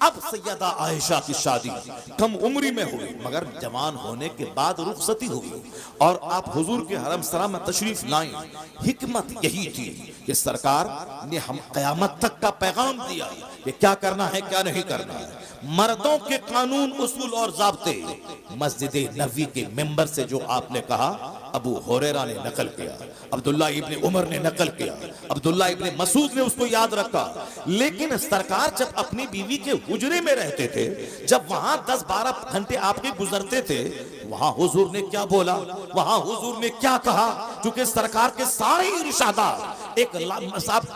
अब सैयदा आयशा की शादी कम उम्री में हुई, मगर जवान होने के बाद रुखसती हुई और आप हुजूर के हरम सरा में तशरीफ लाएं। हिकमत यही थी कि सरकार ने हम क़यामत तक का पैगाम दिया कि क्या करना है क्या नहीं करना है। मर्दों के कानून, उसूल और ज़ाब्ते मस्जिद नबवी के मेंबर से जो आपने कहा, अबू हुरैरा ने नकल किया, अब्दुल्ला इब्ने उमर ने नकल किया, अब्दुल्ला इब्ने मसूद ने उसको याद रखा। लेकिन सरकार जब अपनी बीवी के हुजरे में रहते थे, जब वहां 10-12 घंटे आपके गुजरते थे, वहां हुजूर ने क्या बोला, वहां हुजूर ने क्या कहा, क्योंकि सरकार के सारे इरशादात एक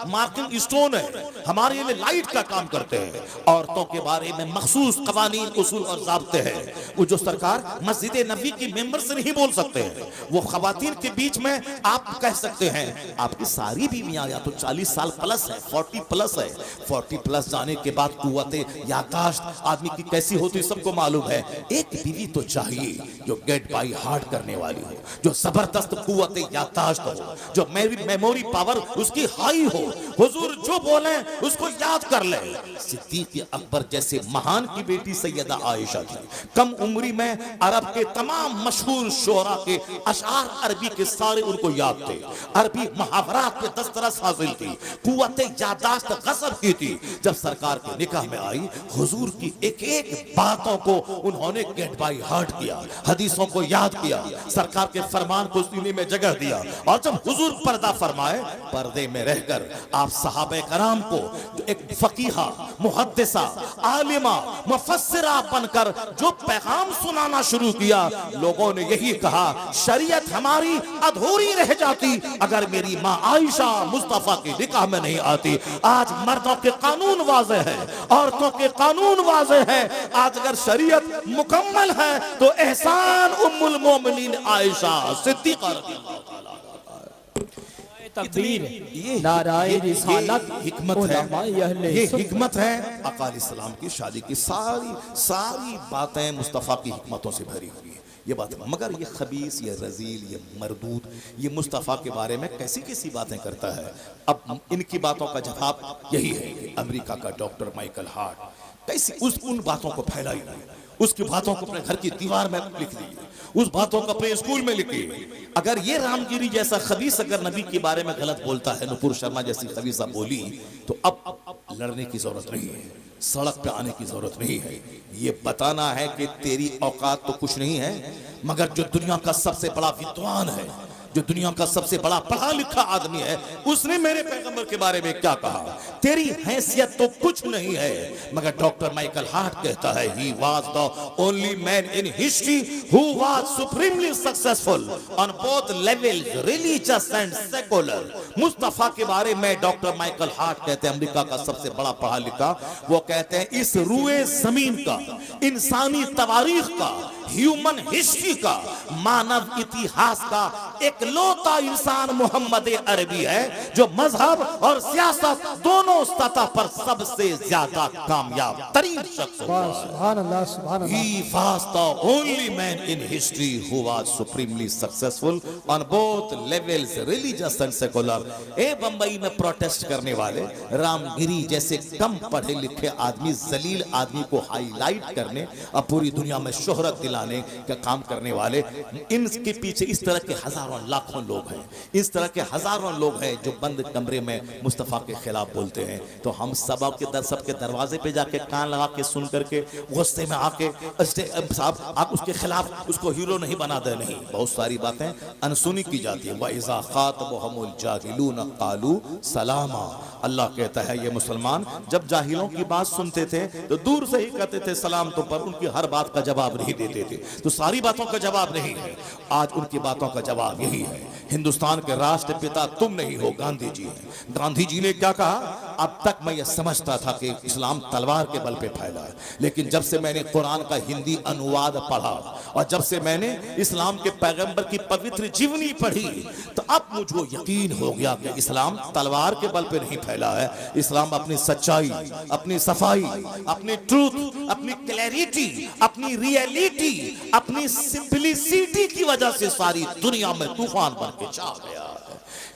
मार्किंग स्टोन है, हमारे लिए लाइट का काम करते हैं। औरतों के बारे में मखसूस कवानीन, उसूल और ज़ाब्ते हैं, वो जो सरकार मस्जिद नबी की मेंबर से नहीं बोल सकते हैं, वो खवातीन के बीच में आप कह सकते हैं। आपकी सारी बीवियां या तो 40 साल प्लस है, 40 प्लस है। 40 प्लस जाने के बाद कुव्वते यादाश्त आदमी की कैसी होती सबको मालूम है। एक बीवी तो चाहिए जो गेट बाई हार्ट करने वाली हो, जो जबरदस्त कुव्वते यादाश्त हो, जो मेमोरी पावर उसकी हाई हो, हुजूर जो बोले उसको याद कर ले। सिद्दीक़ अकबर जैसे महान की बेटी सैयदा आयशा थी। कम उम्री में अरब के तमाम मशहूर शोरा के अशार अरबी के सारे उनको याद थे, अरबी मुहावरात पे दस्तरस हासिल थी, कुव्वते यादाश्त गज़ब की थी। जब सरकार के निकाह में आई, हुजूर की एक एक बातों को उन्होंने गेट बाई हार्ट किया, हदीसों को याद किया, सरकार के फरमान को सीने में जगह दिया। और जब हुजूर पर्दा फरमाए पर्दे में रहकर आप सहाबे कराम को जो एक फकीहा, मुहद्दिसा, आलिमा, मुफस्सिरा बनकर जो पैगाम सुनाना शुरू किया, लोगों ने यही कहा शरीयत हमारी अधूरी रह जाती अगर मेरी माँ आयशा मुस्तफा की निकाह में नहीं आती। आज मर्दों के कानून वाज़े हैं, औरतों के कानून वाज़े हैं। आज अगर शरीयत मुकम्मल है तो एहसान उम्मुल मोमिनीन आयशा सिद्दीक़ा रज़ियल्लाहु ताला तकबीर, ये नाराए रिसालत, हिकमत है, उलमाए अहले ये सुन्नत। हिकमत है। आका अलैहिस्सलाम की शादी की सारी बातें मुस्तफ़ा की हिकमतों से भरी हुई है ये बात। मगर ये खबीस, ये रजील, ये मरदूद, ये मुस्तफ़ा के बारे में कैसी कैसी बातें करता है। अब इनकी बातों का जवाब यही है कि अमेरिका का डॉक्टर माइकल हार्ट कैसी उन बातों को फैलाई, उसकी बातों को अपने घर की दीवार में लिख दी, उस बातों को अपने स्कूल में लिखी। अगर ये रामगिरी जैसा खबीस अगर नबी के बारे में गलत बोलता है, नुपुर शर्मा जैसी खबीसा बोली, तो अब लड़ने की जरूरत नहीं है, सड़क पे आने की जरूरत नहीं है। ये बताना है कि तेरी औकात तो कुछ नहीं है, मगर जो दुनिया का सबसे बड़ा विद्वान है, जो दुनिया का सबसे बड़ा पढ़ा लिखा आदमी है, उसने मेरे पैगंबर के बारे में क्या कहा। तेरी हैसियत तो कुछ नहीं है। मगर डॉक्टर माइकल हार्ट कहता है he was the only man in history who was supremely successful on both levels, religious and secular। Mustafa के बारे में डॉक्टर माइकल हार्ट कहते हैं, अमेरिका का सबसे बड़ा पढ़ा लिखा, वो कहते हैं इस रुए जमीन का, इंसानी तवारीख का, ह्यूमन हिस्ट्री का, मानव इतिहास का एकलौता इंसान मोहम्मद अरबी है जो मजहब और सियासत दोनों सतह पर सबसे ज्यादा कामयाब तरीन शख्स हुआ। सुभान अल्लाह, सुभान अल्लाह। He was the only man in history who was supremely successful on both levels, religious and secular। ए बंबई में प्रोटेस्ट करने वाले रामगिरी जैसे कम पढ़े लिखे आदमी, जलील आदमी को हाईलाइट करने और पूरी दुनिया में शोहरत दिलाने का काम करने वाले, इनके पीछे इस तरह के हजारों लाखों लोग हैं, इस तरह के हजारों लोग हैं जो बंद कमरे में मुस्तफा के खिलाफ बोलते हैं। तो हम सबके दरवाजे पे जाके कान लगा के सुन करके गुस्से में आके साहब आप उसके खिलाफ उसको हीरो नहीं बना दे, नहीं, बहुत सारी बातें अनसुनी की जाती है। वइज़ा ख़ातबहुमुल जाहिलून क़ालू सलामा। अल्लाह कहता है ये मुसलमान जब जाहिलों की बात सुनते थे तो दूर से ही कहते थे सलाम, तो पर उनकी हर बात का जवाब नहीं देते थे। तो सारी बातों का जवाब नहीं है, आज उनकी बातों का जवाब यही है। हिंदुस्तान के राष्ट्रपिता तुम नहीं हो, गांधी जी हैं। गांधी जी ने क्या कहा, अब तक मैं ये समझता था कि इस्लाम तलवार के बल पे फैला है, लेकिन जब से मैंने कुरान का हिंदी अनुवाद पढ़ा और जब से मैंने इस्लाम के पैगंबर की पवित्र जीवनी पढ़ी, तो अब मुझे यकीन हो गया कि इस्लाम तलवार के बल पे नहीं फैला है। इस्लाम अपनी सच्चाई, अपनी सफाई, अपनी ट्रूथ, अपनी क्लैरिटी, अपनी रियलिटी, अपनी सिंपलिसिटी की वजह से सारी दुनिया में तूफान बन के छा गया है।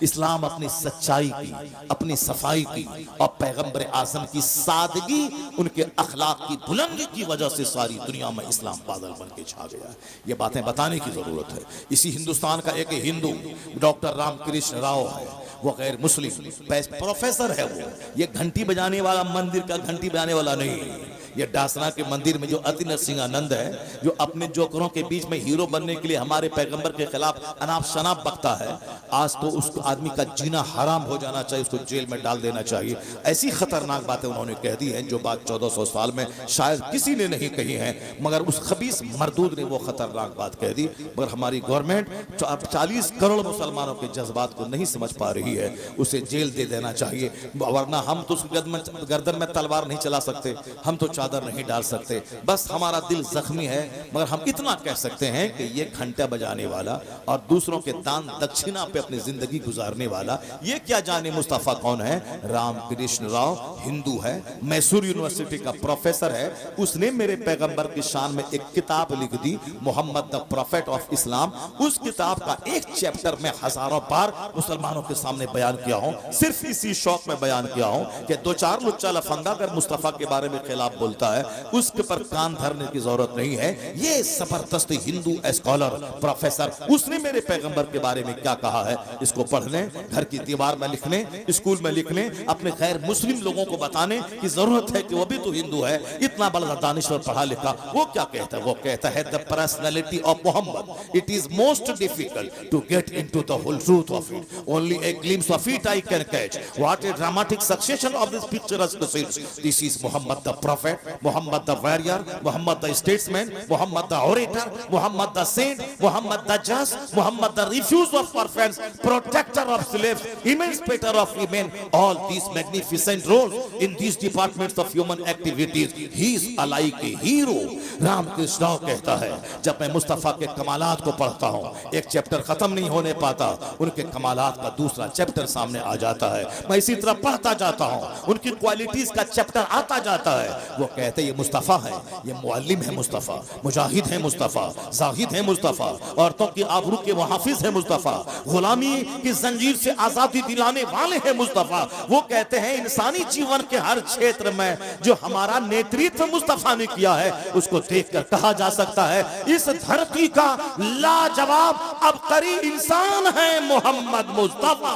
इस्लाम अपनी सच्चाई की, अपनी सफाई की और पैगंबर आज़म की सादगी, उनके अखलाक की बुलंदी की वजह से सारी दुनिया में इस्लाम बादल बन के छा गया है। ये बातें बताने की जरूरत है। इसी हिंदुस्तान का एक हिंदू डॉक्टर रामकृष्ण राव है, वो गैर मुस्लिम प्रोफेसर है। वो ये घंटी बजाने वाला, मंदिर का घंटी बजाने वाला नहीं, ये डासना के मंदिर में जो अति नरसिंहानंद है, जो अपने जोकरों के बीच में हीरो बनने के लिए हमारे पैगंबर के खिलाफ अनाप शनाप बकता है, आज तो उस आदमी का जीना हराम हो जाना चाहिए, उसको जेल में डाल देना चाहिए। ऐसी खतरनाक बातें उन्होंने कह दी हैं जो बात 1400 साल में शायद किसी ने नहीं कही है, मगर उस खबीस मरदूद ने वो खतरनाक बात कह दी। मगर हमारी गवर्नमेंट 40 करोड़ मुसलमानों के जज्बात को नहीं समझ पा रही है, उसे जेल दे देना चाहिए, वरना हम तो उसकी गर्दन में तलवार नहीं चला सकते, हम तो चादर नहीं डाल सकते। बस हमारा दिल जख्मी है, मगर हम इतना कह सकते हैं कि ये घंटा बजाने वाला और दूसरों के दान दक्षिणा पे अपनी जिंदगी गुजारने वाला, ये क्या जाने मुस्तफा कौन है। रामकृष्ण राव हिंदू है, मैसूर यूनिवर्सिटी का प्रोफेसर है। उसने मेरे पैगंबर की शान में एक किताब लिख दी, Mohammad the prophet of Islam. उस किताब का एक चैप्टर में हजारों बार मुसलमानों के सामने बयान किया हूं, सिर्फ इसी शौक में बयान किया हूं कि दो चार लुच्चा लफंगा अगर मुस्तफा के बारे में खिलाफ बोलते बोलता है उसके पर कान धरने की जरूरत नहीं है। ये जबरदस्त हिंदू स्कॉलर प्रोफेसर, उसने मेरे पैगंबर के बारे में क्या कहा है इसको पढ़ने, घर की दीवार में लिखने, स्कूल में लिखने, अपने गैर मुस्लिम लोगों को बताने की जरूरत है कि वो भी तो हिंदू है। इतना बड़ा दानिश्वर पढ़ा लिखा, वो क्या कहता है? वो कहता है the personality of Mohammed, it is most difficult to get into the whole truth of it, only a glimpse of it I can catch, what a dramatic succession of this picturesque scenes, this is Mohammed the prophet, Mohammed the warrior, Mohammed the statesman, Mohammed the orator, Mohammed the saint, Mohammed the just, Mohammed the refuge of orphans, protector of slaves, emancipator of women, all these magnificent roles in these departments of human activities, he is alike a hero। Ramakrishna Rao कहता है जब मैं मुस्तफा के कमालात को पढ़ता हूँ, एक चैप्टर खत्म नहीं होने पाता, उनके कमालात का दूसरा चैप्टर सामने आ जाता है। मैं इसी तरह पढ़ता जाता हूँ, उनकी क्वालिटीज का चैप्टर आता जाता है। वो कहते हैं ये मुस्तफा है, ये मुअल्लिम है मुस्तफा, मुजाहिद है मुस्तफा, जाहिद है मुस्तफा, औरतों की आबरू के मुहाफिज है मुस्तफा, गुलामी की जंजीर से आजादी दिलाने वाले हैं मुस्तफा। वो कहते हैं इंसानी जीवन के हर क्षेत्र में जो हमारा नेतृत्व मुस्तफा ने किया है उसको देखकर कहा जा सकता है इस धरती का लाजवाब अबकरी इंसान है मोहम्मद मुस्तफा।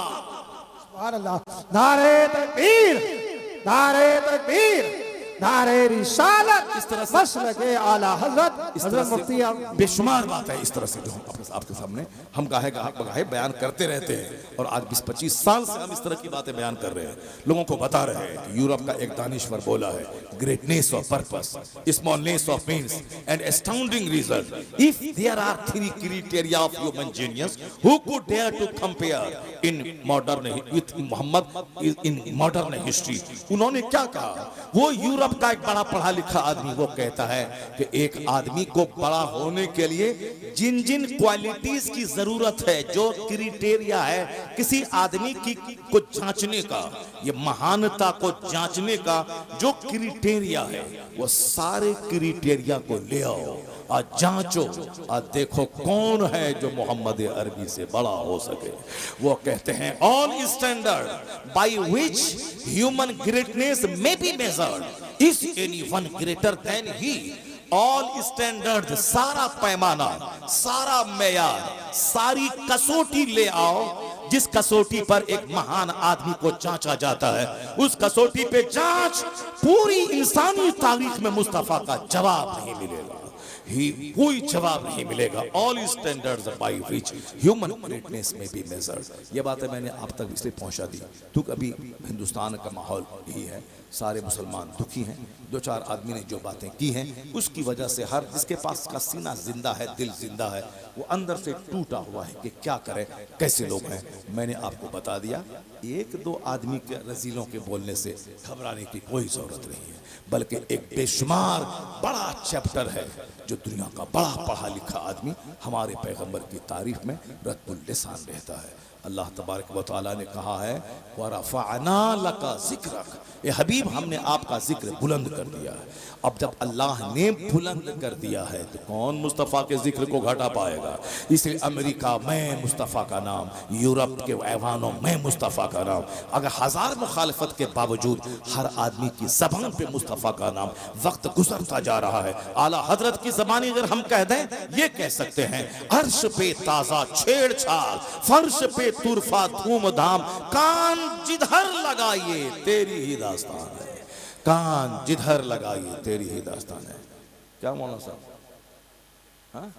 सुभान अल्लाह। नारे तकबीर, नारे तकबीर, नारे रिसालत, इस तरह से बस लगे आला हजरत, इस तरह हजरत मुफ्ती से बेशुमार बात है इस तरह से जो हम आपके सामने हम गाहे बयान करते रहते हैं। और आज 20-25 साल से हम इस तरह की बातें बयान कर रहे हैं, लोगों को बता रहे हैं कि यूरोप का एक दानिश्वर बोला है, greatness of purpose, smallness of means and astounding result, if there are 3 criteria of human genius who could dare to compare in modern with Mohammed in modern history. उन्होंने क्या कहा? वो यूरोप का एक बड़ा पढ़ा लिखा आदमी वो कहता है कि एक आदमी को बड़ा होने के लिए जिन जिन क्वालिटीज की जरूरत है, जो क्राइटेरिया है किसी आदमी की को जांचने का, ये महानता को जांचने का जो क्राइटेरिया है, वो सारे क्राइटेरिया को ले आओ और जांचो और देखो कौन है जो मोहम्मद अरबी से बड़ा हो सके। वो कहते हैं all standard by which human greatness may be measured is anyone greater than he. All standard, सारा पैमाना, सारा मेयार, सारी कसौटी ले आओ जिस कसौटी पर एक महान आदमी को जांचा जाता है, उस कसौटी पे जांच पूरी इंसानी तारीख में मुस्तफा का जवाब नहीं मिलेगा, कोई जवाब नहीं मिलेगा। All standards by which human greatness में बी मेजर्ड। ये बातें मैंने आप तक इसलिए पहुंचा दी क्योंकि अभी हिंदुस्तान का माहौल यही है, सारे मुसलमान दुखी हैं। 2-4 आदमी ने जो बातें की हैं उसकी वजह से हर जिसके पास का सीना जिंदा है, दिल जिंदा है, वो अंदर से टूटा हुआ है कि क्या करें, कैसे लोग हैं। मैंने आपको बता दिया 1-2 आदमी के रजीलों के बोलने से घबराने की कोई जरूरत नहीं है, बल्कि एक बेशुमार बड़ा चैप्टर है जो दुनिया का बड़ा पढ़ा लिखा आदमी हमारे पैगंबर की तारीफ में रत्बुल लिसान रहता है। अल्लाह तबारक व तआला ने कहा है वरफ़अना लका ज़िक्रक, ए हबीब हमने आपका जिक्र बुलंद कर दिया है। अब जब अल्लाह ने बुलंद कर दिया है तो कौन मुस्तफ़ा के जिक्र को घटा पाएगा। इसलिए अमेरिका में मुस्तफ़ा का नाम, यूरोप के ऐवानों में मुस्तफ़ा का नाम, अगर 1000 मुखालफत के बावजूद हर आदमी की ज़बान पे मुस्तफ़ा का नाम, वक्त गुजरता जा रहा है। आला हजरत की ज़बानी अगर हम कह दें ये कह सकते हैं अर्श पे ताज़ा छेड़छाड़, फर्श पे तुरफा धूमधाम, कान जिधर लगाइए तेरी ही दास्तान है, कान जिधर लगाइए तेरी ही दास्तान है। क्या मौलाना साहब? हाँ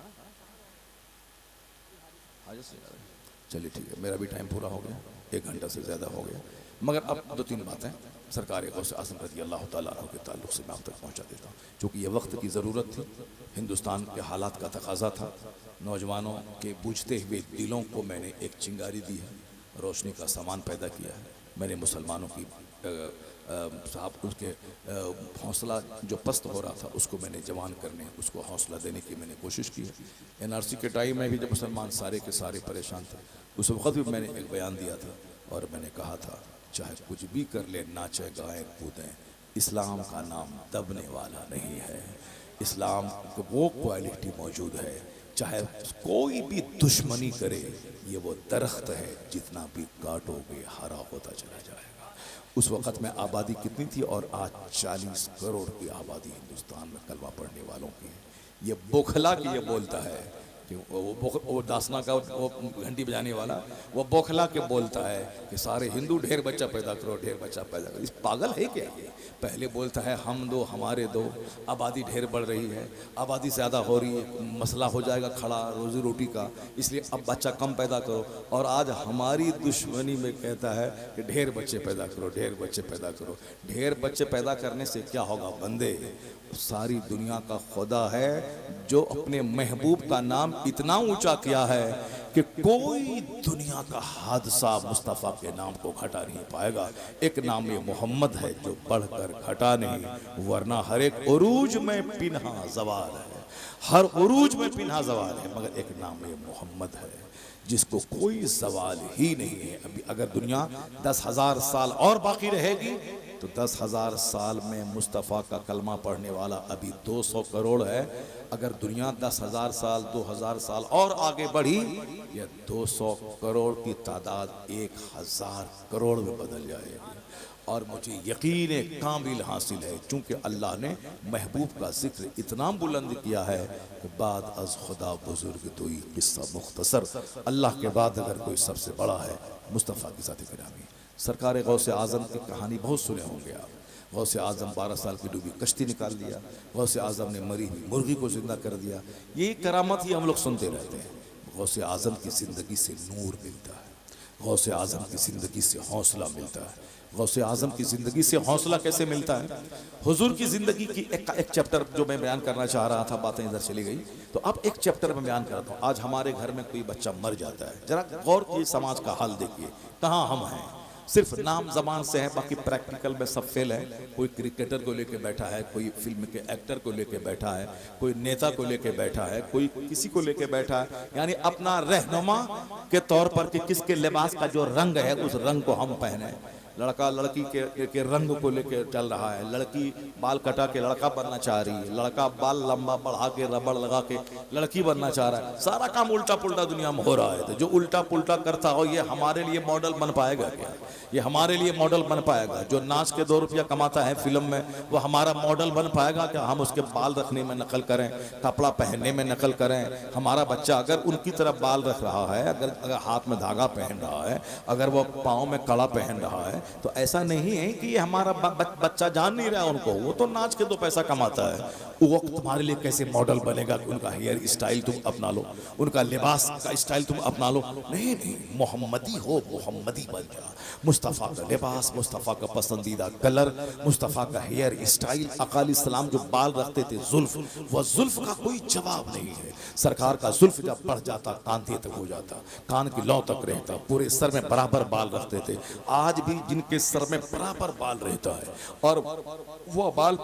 चलिए ठीक है, मेरा भी टाइम पूरा हो गया, 1 घंटा से ज़्यादा हो गया, मगर अब 2-3 बातें सरकार गौसे आज़म रज़ी अल्लाह तआला अन्हु के ताल्लुक से मैं आप तक पहुँचा देता हूँ, क्योंकि ये वक्त की ज़रूरत थी, हिंदुस्तान के हालात का तकाजा था। नौजवानों के बूझते हुए दिलों को मैंने एक चिंगारी दी है, रोशनी का सामान पैदा किया है। मैंने मुसलमानों की साहब उसके हौसला जो पस्त हो रहा था उसको मैंने जवान करने, उसको हौसला देने की मैंने कोशिश की है। NRC के टाइम में भी जब मुसलमान सारे के सारे परेशान थे, उस वक्त भी मैंने एक बयान दिया था और मैंने कहा था चाहे कुछ भी कर ले, नाचे गाएं कूदें, इस्लाम का नाम दबने वाला नहीं है। इस्लाम को वो क्वालिटी मौजूद है, चाहे कोई भी दुश्मनी करे, ये वो दरख्त है जितना भी काटोगे हरा होता चला जाएगा। उस वक़्त में आबादी कितनी थी और आज 40 करोड़ की आबादी हिंदुस्तान में कलमा पढ़ने वालों की है। ये बोखला की ये बोलता है कि वो दासना का वो घंटी बजाने वाला वो बोखला के बोलता है कि सारे हिंदू ढेर बच्चा पैदा करो, ढेर बच्चा पैदा करो। इस पागल है क्या ये? पहले बोलता है हम दो हमारे दो, आबादी ढेर बढ़ रही है, आबादी ज़्यादा हो रही है, मसला हो जाएगा खड़ा रोज़ी रोटी का, इसलिए अब बच्चा कम पैदा करो। और आज हमारी दुश्मनी में कहता है कि ढेर बच्चे पैदा करो, ढेर बच्चे पैदा करो। ढेर बच्चे पैदा करने से क्या होगा बंदे? सारी दुनिया का खुदा है जो अपने महबूब का नाम इतना ऊंचा किया है कि कोई दुनिया का हादसा मुस्तफ़ा के नाम को घटा नहीं पाएगा। एक नाम ये मोहम्मद है जो बढ़कर घटा नहीं, वरना हर एक उरूज में पिन्हा ज़वाल है, हर उरूज में पिन्हा ज़वाल है, मगर एक नाम ये मोहम्मद है जिसको कोई सवाल ही नहीं है। अभी अगर दुनिया 10,000 साल और बाकी रहेगी तो 10,000 साल में मुस्तफ़ा का कलमा पढ़ने वाला अभी 200 करोड़ है। अगर दुनिया 10,000 साल 2,000 साल और आगे बढ़ी, यह 200 करोड़ की तादाद 1,000 करोड़ में बदल जाएगी। और मुझे यकीन कामिल हासिल है चूँकि अल्लाह ने महबूब का जिक्र इतना बुलंद किया है कि बाद अज खुदा बुजुर्ग तो ही किस्सा मुख्तसर। अल्लाह के बाद अगर कोई सबसे बड़ा है मुस्तफ़ा की ज़ात गिरामी। सरकार गौसे आज़म की कहानी बहुत सुने होंगे आप। गौसे आज़म 12 साल की डूबी कश्ती निकाल दिया, गौसे आज़म ने मरी हुई मुर्गी को जिंदा कर दिया। ये करामत ही हम लोग सुनते रहते हैं। गौसे आज़म की ज़िंदगी से नूर मिलता है, गौसे आज़म की ज़िंदगी से हौसला मिलता है। गौसे आज़म की ज़िंदगी से हौसला कैसे मिलता है? हुजूर की ज़िंदगी की एक चैप्टर जो मैं बयान करना चाह रहा था, बातें इधर चली गई, तो अब एक चैप्टर में बयान करता हूँ। आज हमारे घर में कोई बच्चा मर जाता है, जरा गौर कीजिए, समाज का हाल देखिए, कहाँ हम हैं। सिर्फ नाम जबान से है, बाकी प्रैक्टिकल में सब फेल है। कोई क्रिकेटर को लेके बैठा है, कोई फिल्म के एक्टर को लेके बैठा है, कोई नेता को लेके बैठा है, कोई किसी को लेके बैठा है, यानी अपना रहनुमा के तौर पर कि किसके लिबास का जो रंग है उस रंग को हम पहने। लड़का लड़की के रंग को लेके चल रहा है, लड़की बाल कटा के लड़का बनना चाह रही है, लड़का बाल लंबा बढ़ा के रबड़ लगा के लड़की बनना चाह रहा है। सारा काम उल्टा पुल्टा दुनिया में हो रहा है। तो जो उल्टा पुल्टा करता हो ये हमारे लिए मॉडल बन पाएगा क्या? ये हमारे लिए मॉडल बन पाएगा? जो नाच के 2 रुपया कमाता है फिल्म में, वो हमारा मॉडल बन पाएगा क्या? हम उसके बाल रखने में नकल करें, कपड़ा पहनने में नकल करें। हमारा बच्चा अगर उनकी तरह बाल रख रहा है, अगर हाथ में धागा पहन रहा है, अगर वो पाँव में कड़ा पहन रहा है, तो ऐसा नहीं है कि ये हमारा बच्चा जान नहीं रहा उनको। वो तो नाच के 2 पैसा कमाता है। वो तुम्हारे लिए कैसे मॉडल बनेगा कि उनका हेयर स्टाइल तुम अपना लो, उनका लिबास का स्टाइल तुम अपना लो? नहीं नहीं, मोहम्मदी हो, मोहम्मदी बन जा। मुस्तफ़ा का लिबास, मुस्तफ़ा का पसंदीदा कलर, मुस्तफ़ा का हेयर स्टाइल। अकाली सलाम जो बाल रखते थे जुल्फ, वह जुल्फ का कोई जवाब नहीं है। सरकार का जुल्फ जब बढ़ जाता कांधे तक हो जाता, कान की लौ तक रहता, पूरे सर में बराबर बाल रखते थे। आज भी जिनके सर में बराबर बाल रहता है और वो बाल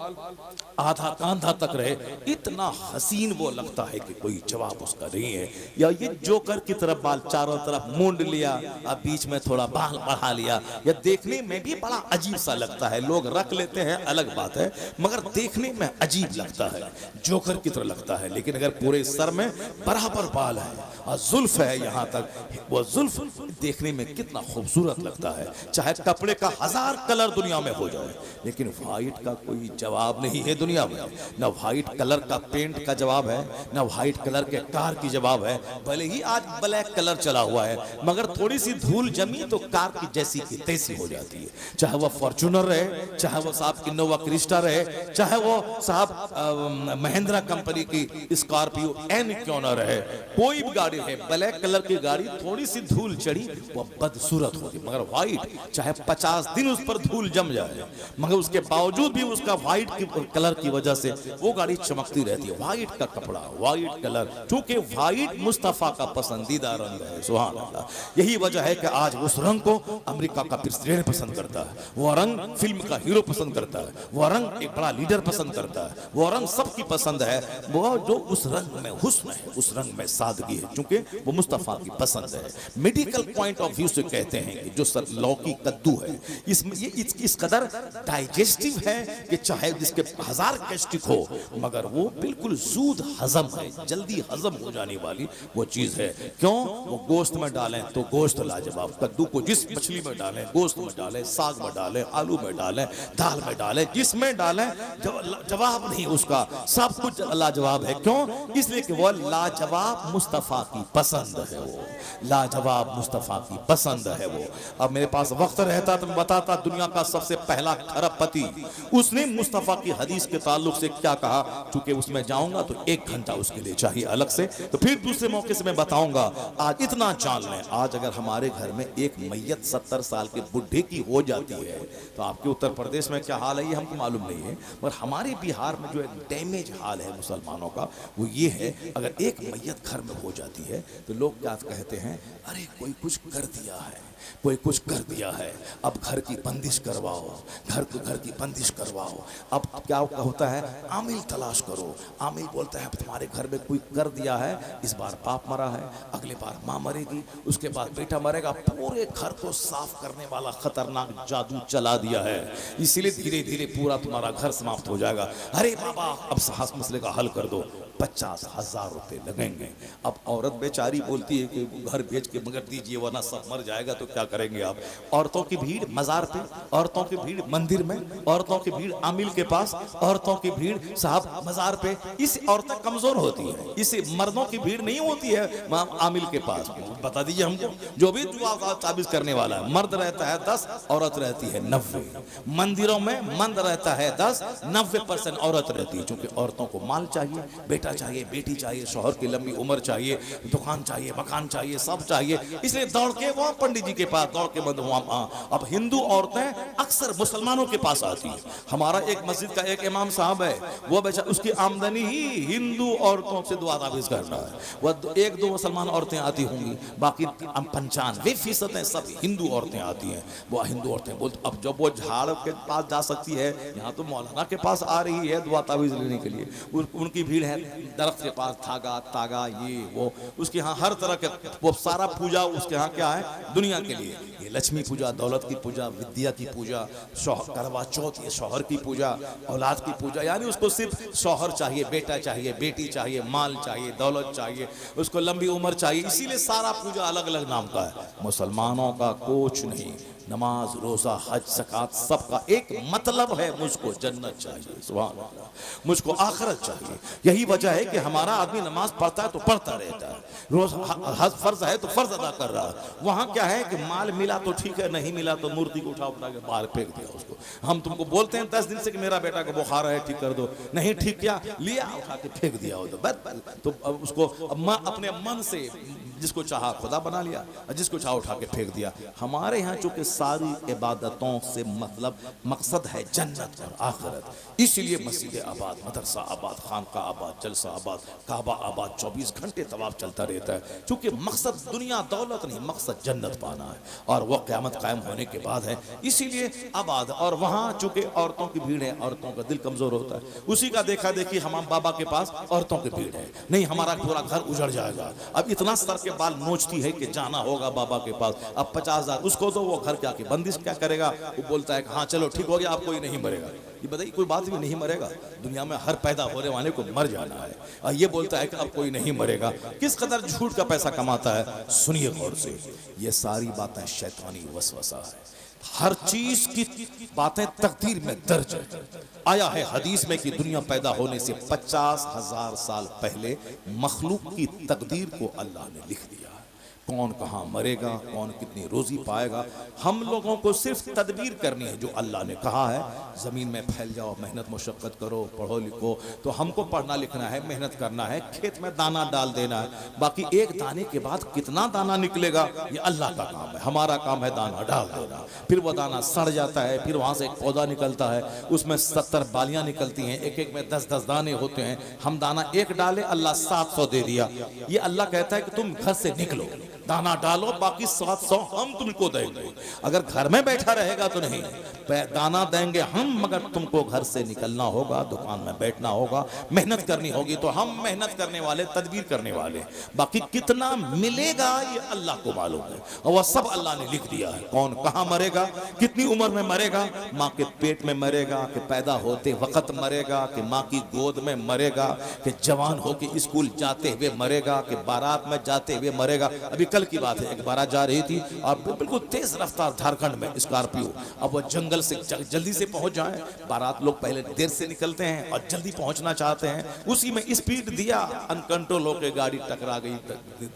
आधा कांधा तक रहे, इतना हसीन वो लगता है कि कोई जवाब उसका नहीं है। या ये जोकर की तरफ बाल चारों तरफ मूंड लिया, अब बीच में थोड़ा बाल बढ़ा लिया, या देखने में भी बड़ा अजीब सा लगता है। लोग रख लेते हैं अलग बात है, मगर देखने में अजीब लगता है, जोकर की तरह लगता है। लेकिन अगर पूरे सर में बराबर बाल है और जुल्फ है यहाँ तक, वो जुल्फ देखने में कितना खूबसूरत लगता है। चाहे कपड़े का 1000 कलर दुनिया में हो जाए, लेकिन व्हाइट का कोई जवाब नहीं है दुनिया में। न व्हाइट कलर का पेंट का जवाब है, न व्हाइट कलर के कार की जवाब है। भले ही आज ब्लैक कलर चला हुआ है, मगर थोड़ी सी धूल जमी तो कार की जैसी की तैसी हो जाती है। चाहे वो फॉर्च्यूनर रहे, चाहे वो साहब इनोवा क्रिस्टा रहे, चाहे वो साहब महिंद्रा कंपनी की स्कॉर्पियो एन क्यों न रहे, कोई भी गाड़ी है, ब्लैक कलर की गाड़ी थोड़ी सी धूल चढ़ी वो बदसूरत होगी। मगर व्हाइट चाहे 50 दिन उस पर धूल जम जाए, मगर उसके बावजूद भी उसका व्हाइट कलर की वजह से वो गाड़ी चमकती रहती है। व्हाइट का कपड़ा, व्हाइट कलर, क्योंकि व्हाइट मुस्तफा का पसंदीदा रंग है। सुभान अल्लाह। यही वजह है कि आज उस रंग को अमेरिका का प्रेसिडेंट पसंद करता है, वो रंग फिल्म का हीरो पसंद करता है, वो रंग एक बड़ा लीडर पसंद करता है, वो रंग सबकी पसंद है। वो जो उस रंग में हुस्न है, उस रंग में सादगी है, क्योंकि वो मुस्तफा की पसंद है। मेडिकल पॉइंट ऑफ व्यू से कहते हैं कि जो लौकी कद्दू है। इसमें ये इस कदर डाइजेस्टिव है कि चाहे जिसके 1000 कैस्टिक हो मगर वो बिल्कुल जूद हजम है, जल्दी हजम हो जाने वाली वो चीज है। क्यों? वो गोश्त में डालें तो गोश्त लाजवाब, कद्दू को जिस मछली में डालें, गोश्त में डालें, साग में डालें, आलू में डालें, दाल में डालें, जिसमें डालें जवाब नहीं उसका, सब कुछ लाजवाब है। क्यों? इसलिए कि वो लाजवाब मुस्तफा की पसंद है, वो लाजवाब मुस्तफा की पसंद है वो। अब मेरे पास वक्त रहता तो मैं बताता दुनिया का सबसे पहला खरबपति उसने मुस्तफा की हदीस के ताल्लुक से क्या कहा, चूंकि उसमें जाऊंगा तो 1 घंटा उसके लिए चाहिए अलग से, तो फिर दूसरे मौके से मैं बताऊंगा। आज इतना जान लें, आज अगर हमारे घर में एक मैयत 70 साल के बुढ़े की हो जाती है तो आपके उत्तर प्रदेश में क्या हाल है ये हमको मालूम नहीं है, पर हमारे बिहार में जो एक डैमेज हाल है मुसलमानों का वो ये है, अगर एक मैयत घर में हो जाती है तो लोग क्या कहते हैं, अरे कोई कुछ कर दिया है, कोई कुछ कर दिया है, अब घर की बंदिश करवाओ, घर की बंदिश करवाओ। अब क्या होता है, आमिल तलाश करो। आमिल बोलता है तुम्हारे घर में कोई कर दिया है, इस बार बाप मरा है, अगले बार माँ मरेगी, उसके बाद बेटा मरेगा, पूरे घर को साफ करने वाला खतरनाक जादू चला दिया है, इसीलिए धीरे धीरे पूरा तुम्हारा घर समाप्त हो जाएगा। अरे बाबा अब साहस मसले का हल कर दो, 50,000 रुपए लगेंगे। अब औरत बेचारी बोलती है कि घर बेच के मगर दीजिए वरना सब मर जाएगा, तो क्या करेंगे आप? औरतों की भीड़ मजार पे, औरतों की भीड़ मंदिर में, औरतों की भीड़ आमिल के पास, औरतों की भीड़ साहब मजार पे। इस औरतें कमजोर होती है, इसे मर्दों की भीड़ नहीं होती है आमिल के पास। बता दीजिए हमको, जो भी दुआ ताबीज करने वाला है, मर्द रहता है 10, औरत रहती है 90। मंदिरों में मर्द रहता है 10, 90% औरत रहती है, क्योंकि औरतों को माल चाहिए, बेटा चाहिए, बेटी चाहिए, शौहर की लंबी उम्र चाहिए, दुकान चाहिए, मकान चाहिए, सब चाहिए, इसलिए दौड़ के वो पंडित जी के पास दौड़ के बंद हुआ। अब हिंदू औरतें अक्सर मुसलमानों के पास आती हैं। हमारा एक मस्जिद का एक इमाम साहब है, वो बेचारा उसकी आमदनी ही हिंदू औरतों से दुआ ताबीज करना है। वह 1-2 मुसलमान औरतें आती होंगी, बाकी 95% सब हिंदू औरतें आती हैं। वो हिंदू औरतें बोलती, अब जब वो झाड़ के पास जा सकती है, यहाँ तो मौलाना के पास आ रही है दुआ ताबीज लेने के लिए, उनकी भीड़ है दरख्त के पास, धागा तागा ये वो, उसके यहाँ हर तरह के वो सारा पूजा उसके यहाँ क्या है दुनिया के लिए, ये लक्ष्मी पूजा, दौलत की पूजा, विद्या की पूजा, करवा चौथ, ये शौहर की पूजा, औलाद की पूजा, यानी उसको सिर्फ शौहर चाहिए, बेटा चाहिए, बेटी चाहिए, माल चाहिए, दौलत चाहिए, उसको लंबी उम्र चाहिए, इसीलिए सारा पूजा अलग अलग नाम का है। मुसलमानों का कुछ नहीं, नमाज, रोजा, हज, ज़कात, सबका एक मतलब है, मुझको जन्नत चाहिए, सुभान अल्लाह, मुझको आखिरत चाहिए। यही वजह है कि हमारा आदमी नमाज पढ़ता है तो पढ़ता रहता है, रोज हज फर्ज है तो फर्ज अदा कर रहा है। वहाँ क्या है कि माल मिला तो ठीक है, नहीं मिला तो मूर्ति को उठा के बाहर फेंक दिया उसको। हम तुमको बोलते हैं 10 दिन से कि मेरा बेटा को बुखार है, ठीक कर दो, नहीं ठीक किया, लिया उठा के फेंक दिया तो अब उसको अपने मन से जिसको चाहा खुदा बना लिया, जिसको चाहा उठा के फेंक दिया। हमारे यहाँ चूंकि सारी इबादतों से मतलब मकसद है जन्नत और आखिरत, इसलिए मस्जिद आबाद, मदरसा आबाद, खानका आबाद, जलसा आबाद, काबा आबाद, 24 घंटे तवाफ चलता रहता है, क्योंकि मकसद दुनिया दौलत नहीं, मकसद जन्नत पाना है, और वह क़यामत कायम होने के बाद है, इसीलिए आबाद। और वहाँ चूंकि औरतों की भीड़ है, औरतों का दिल कमजोर होता है, उसी का देखा देखी हमाम बाबा के पास औरतों की भीड़ है, नहीं हमारा पूरा घर उजड़ जाएगा। अब इतना सर के बाल नोचती है कि जाना होगा बाबा के पास, अब 50,000 उसको तो वो घर क्या की बंदिश क्या करेगा, वो बोलता है कि हाँ चलो ठीक हो गया, आप कोई नहीं मरेगा। ये बताइए कोई बात भी नहीं मरेगा, दुनिया में हर पैदा होने वाले को मर जाना है, और ये बोलता है कि अब कोई नहीं मरेगा। किस कदर झूठ का पैसा कमाता है, सुनिए गौर से, ये सारी बातें शैतानी वसवसा है। हर चीज की बातें तकदीर में दर्ज है। आया है हदीस में कि दुनिया पैदा होने से 50,000 साल पहले मखलूक की तकदीर को अल्लाह ने लिख दिया। कौन कहाँ मरेगा, कौन कितनी रोजी पाएगा, हम लोगों को सिर्फ तदबीर करनी है। जो अल्लाह ने कहा है ज़मीन में फैल जाओ, मेहनत मुशक्क़त करो, पढ़ो लिखो, तो हमको पढ़ना लिखना है, मेहनत करना है, खेत में दाना डाल देना है। बाकी एक दाने के बाद कितना दाना निकलेगा ये अल्लाह का काम है, हमारा काम है दाना डाल देना। फिर वो दाना सड़ जाता है, फिर वहाँ से एक पौधा निकलता है, उसमें 70 बालियाँ निकलती हैं, एक एक में 10-10 दाने होते हैं। हम दाना एक डाले, अल्लाह 700 दे दिया। ये अल्लाह कहता है कि तुम घर से निकलो, दाना डालो, बाकी 700 हम तुमको देंगे। अगर घर में बैठा रहेगा तो नहीं, दाना देंगे हम, मगर तुमको घर से निकलना होगा, दुकान में बैठना होगा, मेहनत करनी होगी। तो हम मेहनत करने वाले, तदबीर करने वाले, बाकी कितना मिलेगा ये अल्लाह को मालूम है, और वह सब अल्लाह ने लिख दिया है। कौन कहाँ मरेगा, कितनी उम्र में मरेगा, माँ के पेट में मरेगा कि पैदा होते वक्त मरेगा, कि माँ की गोद में मरेगा, कि जवान होके स्कूल जाते हुए मरेगा, कि बारात में जाते हुए मरेगा। अभी कल की बात है, एक बारात जा रही थी और बिल्कुल तेज रफ्तार झारखंड में स्कॉर्पियो, अब वो जंगल से जल्दी से पहुंच जाए। बारात लोग पहले देर से निकलते हैं और जल्दी पहुंचना चाहते हैं, उसी में स्पीड दिया, अनकंट्रोल होकर गाड़ी टकरा गई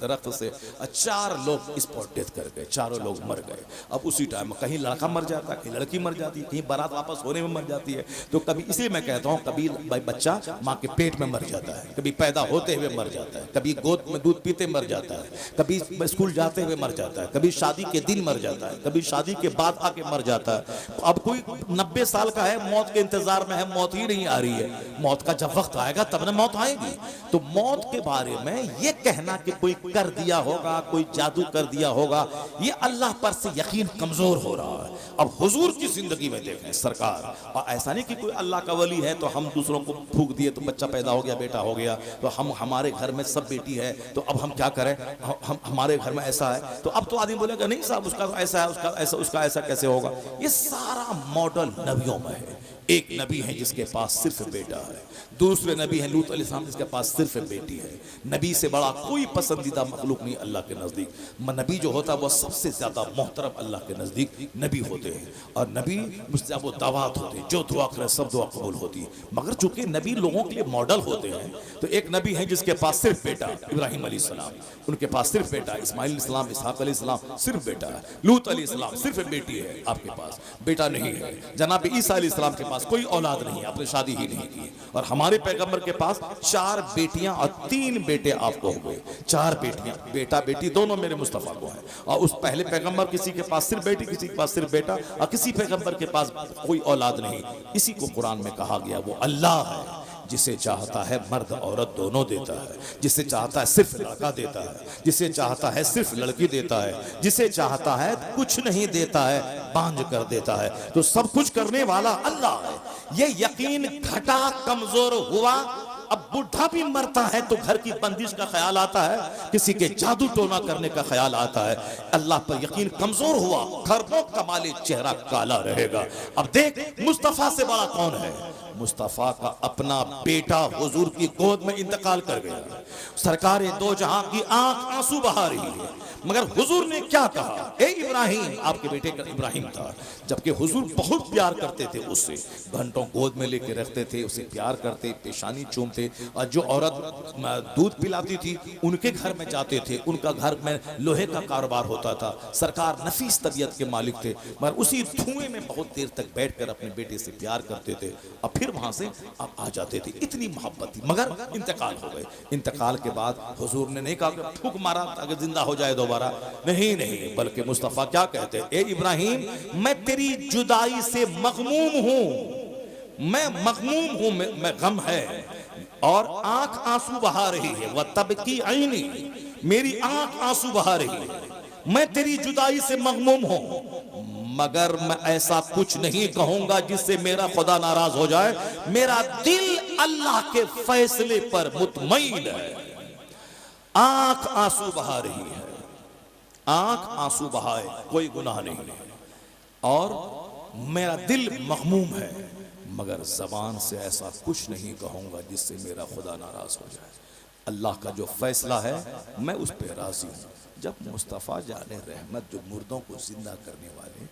दरख्त से, 4 लोग स्पॉट डेथ कर गए, चारों लोग मर गए। अब उसी टाइम कहीं लड़का मर जाता है, कहीं लड़की मर जाती है, कहीं बारात वापस होने में मर जाती है। तो कभी, इसलिए मैं कहता हूँ, कभी बच्चा माँ के पेट में मर जाता है, कभी पैदा होते हुए मर जाता है, कभी गोद में दूध पीते मर जाता है, कभी स्कूल जाते हुए मर जाता है, कभी शादी के दिन मर जाता है, कभी शादी के बाद आके मर जाता है। अब कोई 90 साल का है, मौत के इंतजार में है, मौत ही नहीं आ रही है। मौत का जब वक्त आएगा तब ना मौत आएगी। तो मौत के बारे में ये कहना कि कोई कर दिया होगा, कोई जादू कर दिया होगा, ये अल्लाह पर से यकीन कमजोर हो रहा है। अब हुजूर की जिंदगी में देखें सरकार, और ऐसा नहीं कि कोई अल्लाह का वली है तो हम दूसरों को फूंक दिए तो बच्चा पैदा हो गया, बेटा हो गया, तो हम, हमारे घर में सब बेटी है तो अब हम क्या करें, हम हमारे घर में ऐसा है। तो अब तो आदमी बोलेगा नहीं साहब उसका ऐसा है, उसका ऐसा कैसे होगा। ये सारा मॉडल नबियों में है। एक नबी है जिसके पास सिर्फ बेटा है, दूसरे नबी है लूत अलैहिस्सलाम जिसके पास सिर्फ बेटी है। नबी से बड़ा कोई पसंदीदा मखलूक नहीं अल्लाह के नजदीक। नबी जो होता है वो सबसे ज्यादा मोहतरम अल्लाह के नजदीक नबी होते हैं, और नबी मुझसे वो दावत होते हैं, जो दुआ करे सब दुआ कबूल होती है। मगर चूंकि नबी लोगों के लिए मॉडल होते हैं, तो एक नबी है जिसके पास सिर्फ बेटा, इब्राहिम अलैहिस्सलाम, उनके पास सिर्फ बेटा, इस्माइल अलैहिस्सलाम, इसहाक अलैहिस्सलाम सिर्फ बेटा है, लूत अलैहिस्सलाम सिर्फ बेटी है, आपके पास बेटा नहीं है। जनाब ईसा अलैहिस्सलाम के पास कोई औलाद नहीं है, आपने शादी ही नहीं की। और हमारे पैगंबर के पास 4 बेटियां और 3 बेटे आपको हो गए। 4 बेटियां, बेटा बेटी दोनों मेरे मुस्तफा को हैं। और उस पहले पैगंबर किसी के पास सिर्फ बेटी, किसी के पास सिर्फ बेटा, और किसी पैगंबर के पास कोई औलाद नहीं। इसी को कुरान में कहा गया वो अल्लाह है जिसे चाहता है मर्द औरत दोनों देता है, जिसे चाहता है सिर्फ लड़का देता है, जिसे चाहता है सिर्फ लड़की देता है, जिसे चाहता है कुछ नहीं देता है, बांझ कर देता है। तो सब कुछ करने वाला अल्लाह है। ये यकीन घटा, कमजोर हुआ। अब बुढ़ा भी मरता है तो घर की बंदिश का ख्याल आता है, किसी के जादू टोना करने का ख्याल आता है। अल्लाह पर यकीन कमजोर हुआ, खरबों का मालिक चेहरा काला रहेगा। अब देख मुस्तफा से बड़ा कौन है। मुस्तफा का अपना बेटा हुजूर की गोद में इंतकाल कर गया। सरकार दो जहां की आंख आंसू बहा रही है, मगर हुजूर ने क्या कहा, ए इब्राहिम, आपके बेटे का इब्राहिम था, जबकि हुजूर बहुत प्यार करते थे उससे, घंटों गोद में लेके रखते थे, उसे प्यार करते, पेशानी चूमते। और जो औरत दूध पिलाती थी उनके घर में जाते थे, उनका घर में लोहे का कारोबार होता था। सरकार नफीस तबीयत के मालिक थे, मगर उसी धुएं में बहुत देर तक बैठकर अपने बेटे से प्यार करते थे और फिर वहां से अब आ जाते थे। इतनी मोहब्बत थी। मगर इंतकाल हो गए। इंतकाल के बाद हुजूर ने नहीं कहा कि फूंक मारा ताकि जिंदा हो जाए दोबारा, नहीं नहीं, बल्कि मुस्तफा क्या कहते, ए इब्राहिम, मैं तेरी जुदाई से मगमूम हूं, मैं मगमूम हूं, मैं गम है और आंख आंसू बहा रही है। वह तब की आईनी, मेरी आंख आंसू बहा रही है, मैं तेरी जुदाई से मगमूम हूं, मगर मैं ऐसा कुछ नहीं कहूंगा जिससे मेरा खुदा नाराज हो जाए। मेरा दिल अल्लाह के फैसले पर मुतमईन है। आंख आंसू बहा रही है, आंख आंसू बहाए, कोई गुनाह नहीं है, और मेरा दिल मगमूम है, मगर जबान से ऐसा कुछ नहीं कहूंगा जिससे मेरा खुदा नाराज हो जाए। अल्लाह का जो फैसला है मैं उस पर राजी हूं। जब मुस्तफ़ा जाने रहमत, जो मुर्दों को जिंदा करने वाले,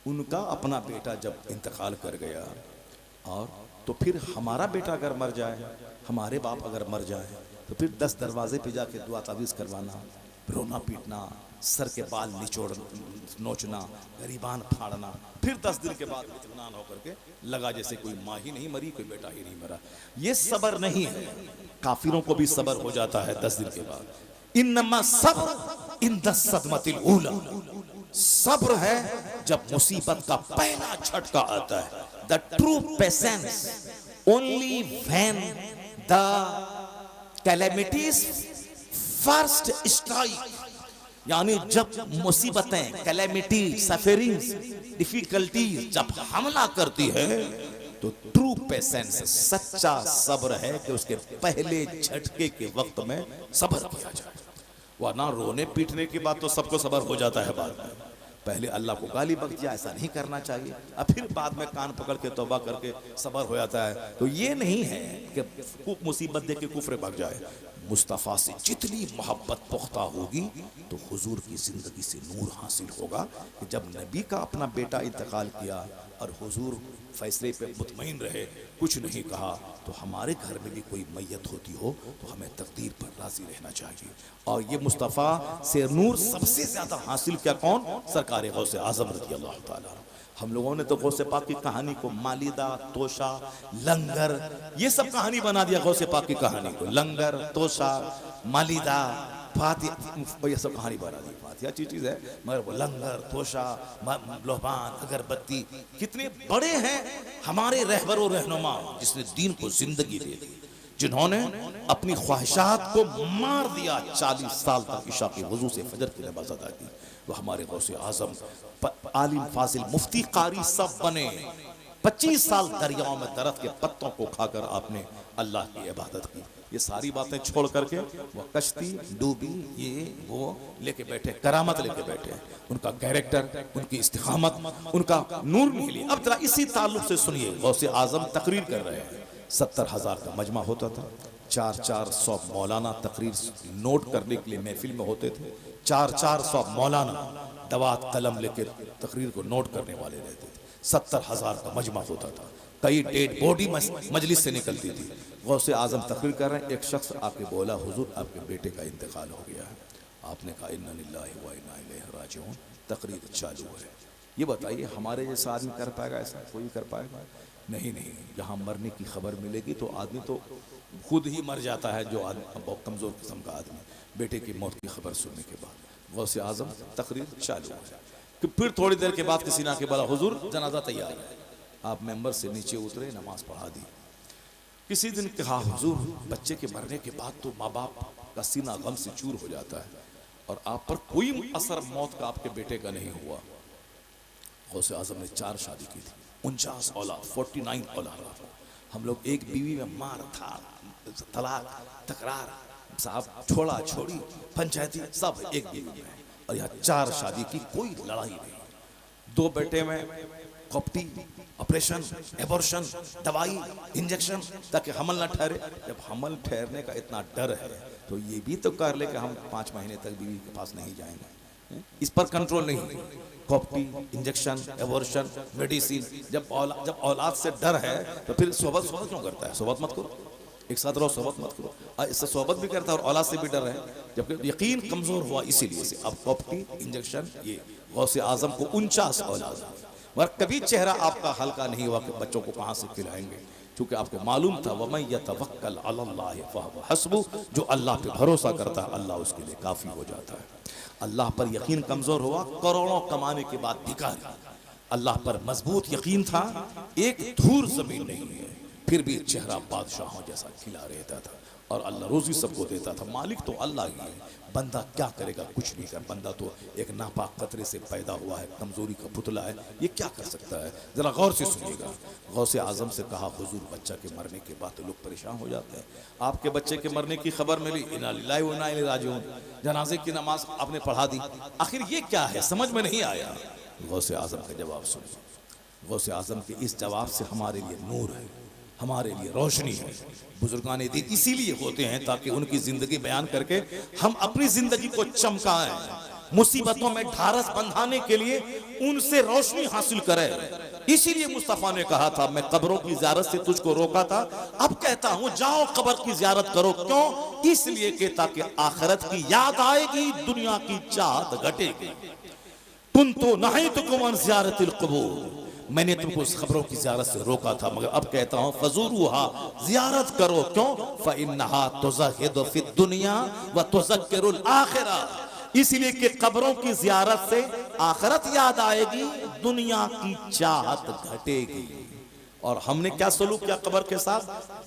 उनका अपना बेटा जब इंतकाल कर गया, और तो फिर हमारा बेटा अगर मर जाए, हमारे बाप अगर मर जाए, तो फिर 10 दरवाजे पे जाके दुआ तावीज़ करवाना, रोना पीटना, सर के बाल निचोड़ नोचना, गरीबान फाड़ना, फिर 10 दिन के बाद इत्मीनान होकर के लगा जैसे कोई माँ ही नहीं मरी, कोई बेटा ही नहीं मरा। ये सब्र नहीं है। काफिरों को भी सब्र हो जाता है 10 दिन के बाद। इन्नमा सब्र इंद सदमतिल ऊला, सब्र है जब मुसीबत का पहला झटका आता है। The true patience only when the calamities first strike, यानी जब मुसीबतें, कैलेमिटी, सफरिंग्स, डिफिकल्टीज जब हमला करती है तो ट्रू पेशेंस, सच्चा सब्र है कि उसके पहले झटके के वक्त में सब्र किया जाए। वरना रोने पीटने के बाद तो सबको सब्र हो जाता है, बाद में पहले अल्लाह को गाली बक दिया, ऐसा नहीं करना चाहिए, और फिर बाद में कान पकड़ के तौबा करके सब्र हो जाता है। तो ये नहीं है कि मुसीबत दे के कुफ्र भाग जाए। मुस्तफ़ा से जितनी मोहब्बत पुख्ता होगी तो हुजूर की ज़िंदगी से नूर हासिल होगा कि जब नबी का अपना बेटा इंतकाल किया और हुजूर फैसले पे मुतमईन रहे, कुछ नहीं कहा, तो हमारे घर में भी कोई मैयत होती हो तो हमें तकदीर पर राजी रहना चाहिए। और ये मुस्तफ़ा से नूर सबसे ज़्यादा हासिल किया कौन? सरकार गौसे आज़म रज़ी अल्लाह ताला। हम लोगों ने तो गौसे पाक की कहानी को मालिदा, तोशा, लंगर, ये सब कहानी बना दिया। गौसे पाक की कहानी को लंगर, तोशा, मालिदा, फातिहा, ये सब कहानी बना दी। फातिहा अच्छी चीज़ है, मगर वो लंगर, तोशा, लोहबान, अगरबत्ती कितने बड़े हैं हमारे रहबर और रहनुमा, जिसने दीन को जिंदगी दे दी, जिन्होंने अपनी ख्वाहिशात को मार दिया। 40 साल तक इशा की वजू से फजर की नमाज अदा की। वो हमारे गौसे आजम, आलिम, फाजिल, मुफ्ती, कारी सब बने। 25 साल दरियाओं में दरख्त के पत्तों को खाकर आपने अल्लाह की इबादत की। ये सारी बातें छोड़ करके वो कश्ती डूबी, ये वो लेके बैठे, करामत लेके बैठे। उनका कैरेक्टर, उनकी इस्तिकामत, उनका नूर नहीं लिया। अब जरा इसी ताल्लुक से सुनिए, गौसे आजम तकरीर कर रहे हैं। 70,000 का मजमा होता था, 400 मौलाना तकरीर नोट करने के लिए महफिल में होते थे। 400 मौलाना दवात कलम लेकर तकरीर को नोट करने वाले रहते थे। 70,000 का मजमा होता था, कई डेड बॉडी मजलिस से निकलती थी। गौसे आजम तकरीर कर रहे हैं, एक शख्स आके बोला, हुजूर आपके बेटे का इंतकाल हो गया है। आपने कहा इन्ना लिल्लाहि व इन्ना इलैहि राजिऊन। तकरीर चालू है। ये बताइए हमारे जैसा आदमी कर पाएगा ऐसा? कोई कर पाएगा? नहीं नहीं। यहाँ मरने की खबर मिलेगी तो आदमी तो खुद ही मर जाता है, जो आदमी बहुत कमज़ोर किस्म का आदमी, बेटे की मौत की खबर सुनने के बाद। गौसे आजम तकरीर चालू है कि फिर थोड़ी देर के बाद किसी ने आके बोला, हुजूर जनाजा तैयार है। आप मेंबर से नीचे उतरे, नमाज पढ़ा दी। किसी दिन कहा, हुजूर बच्चे के मरने के बाद तो माँ बाप का सीना गम से चूर हो जाता है और आप पर कोई असर मौत का आपके बेटे का नहीं हुआ। गौसे आजम ने 4 शादी की थी, 49 औलाद, 49 औलाद। हम लोग एक बीवी में मार था, तलाक, तकरार, साहब छोड़ा छोड़ी, पंचायती सब एक बीवी में। और यहाँ 4 शादी की, कोई लड़ाई नहीं। 2 बेटे में कॉप्टी, ऑपरेशन, एबॉर्शन, दवाई, इंजेक्शन, ताकि हमल ना ठहरे। जब हमल ठहरने का इतना डर है तो ये भी तो कर ले कि हम 5 महीने तक बीवी के पास नहीं जाएंगे। इस पर कंट्रोल नहीं। कॉप्टी, इंजेक्शन, एबॉर्शन, मेडिसिन। जब औलाद से डर है तो फिर सोबत क्यों करता है? सोबत मत करो, एक साथ रहो, सोबत मत करो। इससे सोबत भी करता है और औलाद से भी डर है, जबकि यकीन कमजोर हुआ इसीलिए से। अब कॉप्टी, इंजेक्शन, ये गौसे आजम को 49 औलाद, मगर कभी चेहरा आपका हल्का नहीं हुआ कि बच्चों को कहाँ से खिलाएंगे, क्योंकि आपको मालूम था वमन यतवक्कल अलल्लाह फहुव हस्बुह, जो अल्लाह पे भरोसा करता है अल्लाह उसके लिए काफी हो जाता है। अल्लाह पर यकीन कमजोर हुआ, करोड़ों कमाने के बाद भिखारी। अल्लाह पर मजबूत यकीन था, एक धूर जमीन नहीं है, फिर भी चेहरा बादशाहों जैसा खिला रहता था और अल्लाह रोजी सबको देता था। मालिक तो अल्लाह ही है, बंदा क्या करेगा? कुछ नहीं कर। बंदा तो एक नापाक कतरे से पैदा हुआ है, कमजोरी का पुतला है, ये क्या कर सकता है? जरा गौर से सुनिएगा। गौसे आजम से कहा, हुजूर बच्चा के मरने के बाद तो लोग परेशान हो जाते हैं, आपके बच्चे के मरने की खबर मिली, इन्ना लिल्लाहि व इन्ना इलैहि राजिऊन, जनाजे की नमाज आपने पढ़ा दी, आखिर ये क्या है? समझ में नहीं आया। गौसे आजम का जवाब सुनिए। गौसे आजम के इस जवाब से हमारे लिए नूर है, हमारे लिए रोशनी है। बुजुर्गान दीन इसीलिए होते हैं ताकि उनकी जिंदगी बयान करके हम अपनी जिंदगी को चमकाएं, मुसीबतों में ढारस बंधाने के लिए उनसे रोशनी हासिल करें। इसीलिए मुस्तफा ने कहा था, मैं कब्रों की ज़ियारत से तुझको रोका था, अब कहता हूं जाओ कब्र की ज़ियारत करो। क्यों? इसलिए कि ताकि आखिरत की याद आएगी, दुनिया की चाहत घटेगी। कुन्तु नहीतुकुम अन ज़ियारतिल क़ुबूर, मैंने तुमको उस खबरों की ज़ियारत से रोका था, मगर अब कहता हूं फज़ूरूहा, ज़ियारत करो। क्यों? फ़इन्नहा तुज़हिदु फ़िद दुनिया व तुज़क्किरुल आखिरा, इसलिए कि कब्रों की ज़ियारत से आखिरत याद आएगी, दुनिया की चाहत घटेगी। और हमने क्या सलूक किया कब्र के साथ?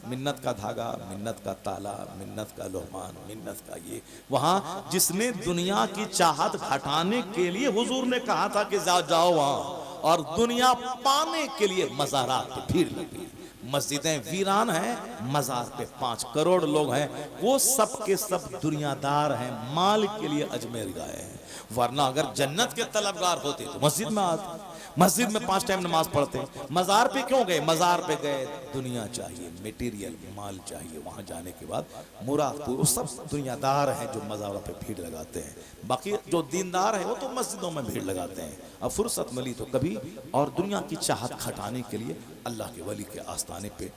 मिन्नत का धागा, मिन्नत का ताला, मिन्नत का लोहमान, मिन्नत का ये। वहां जिसने दुनिया की चाहत हटाने के लिए हुजूर ने कहा था कि जाओ वहां, और दुनिया पाने के लिए मज़ारात पे भीड़ लगी। मस्जिदें वीरान हैं, मज़ार पे 5 करोड़ लोग हैं, वो सब के सब दुनियादार हैं, माल के लिए अजमेर गए हैं। वरना अगर जन्नत के तलबगार होते तो मस्जिद में आते, मस्जिद में 5 टाइम नमाज पढ़ते। मज़ार पे क्यों गए? मज़ार पे गए दुनिया चाहिए, मटेरियल माल चाहिए। वहां जाने के बाद मुराद पूरी, सब दुनियादार हैं जो मज़ारों पे भीड़ लगाते हैं। बाकी जो दीनदार है वो तो मस्जिदों में भीड़ लगाते हैं। अब फुर्सत मिली तो कभी, और दुनिया की चाहत खटाने के लिए अल्लाह के वली के आस्थाने पे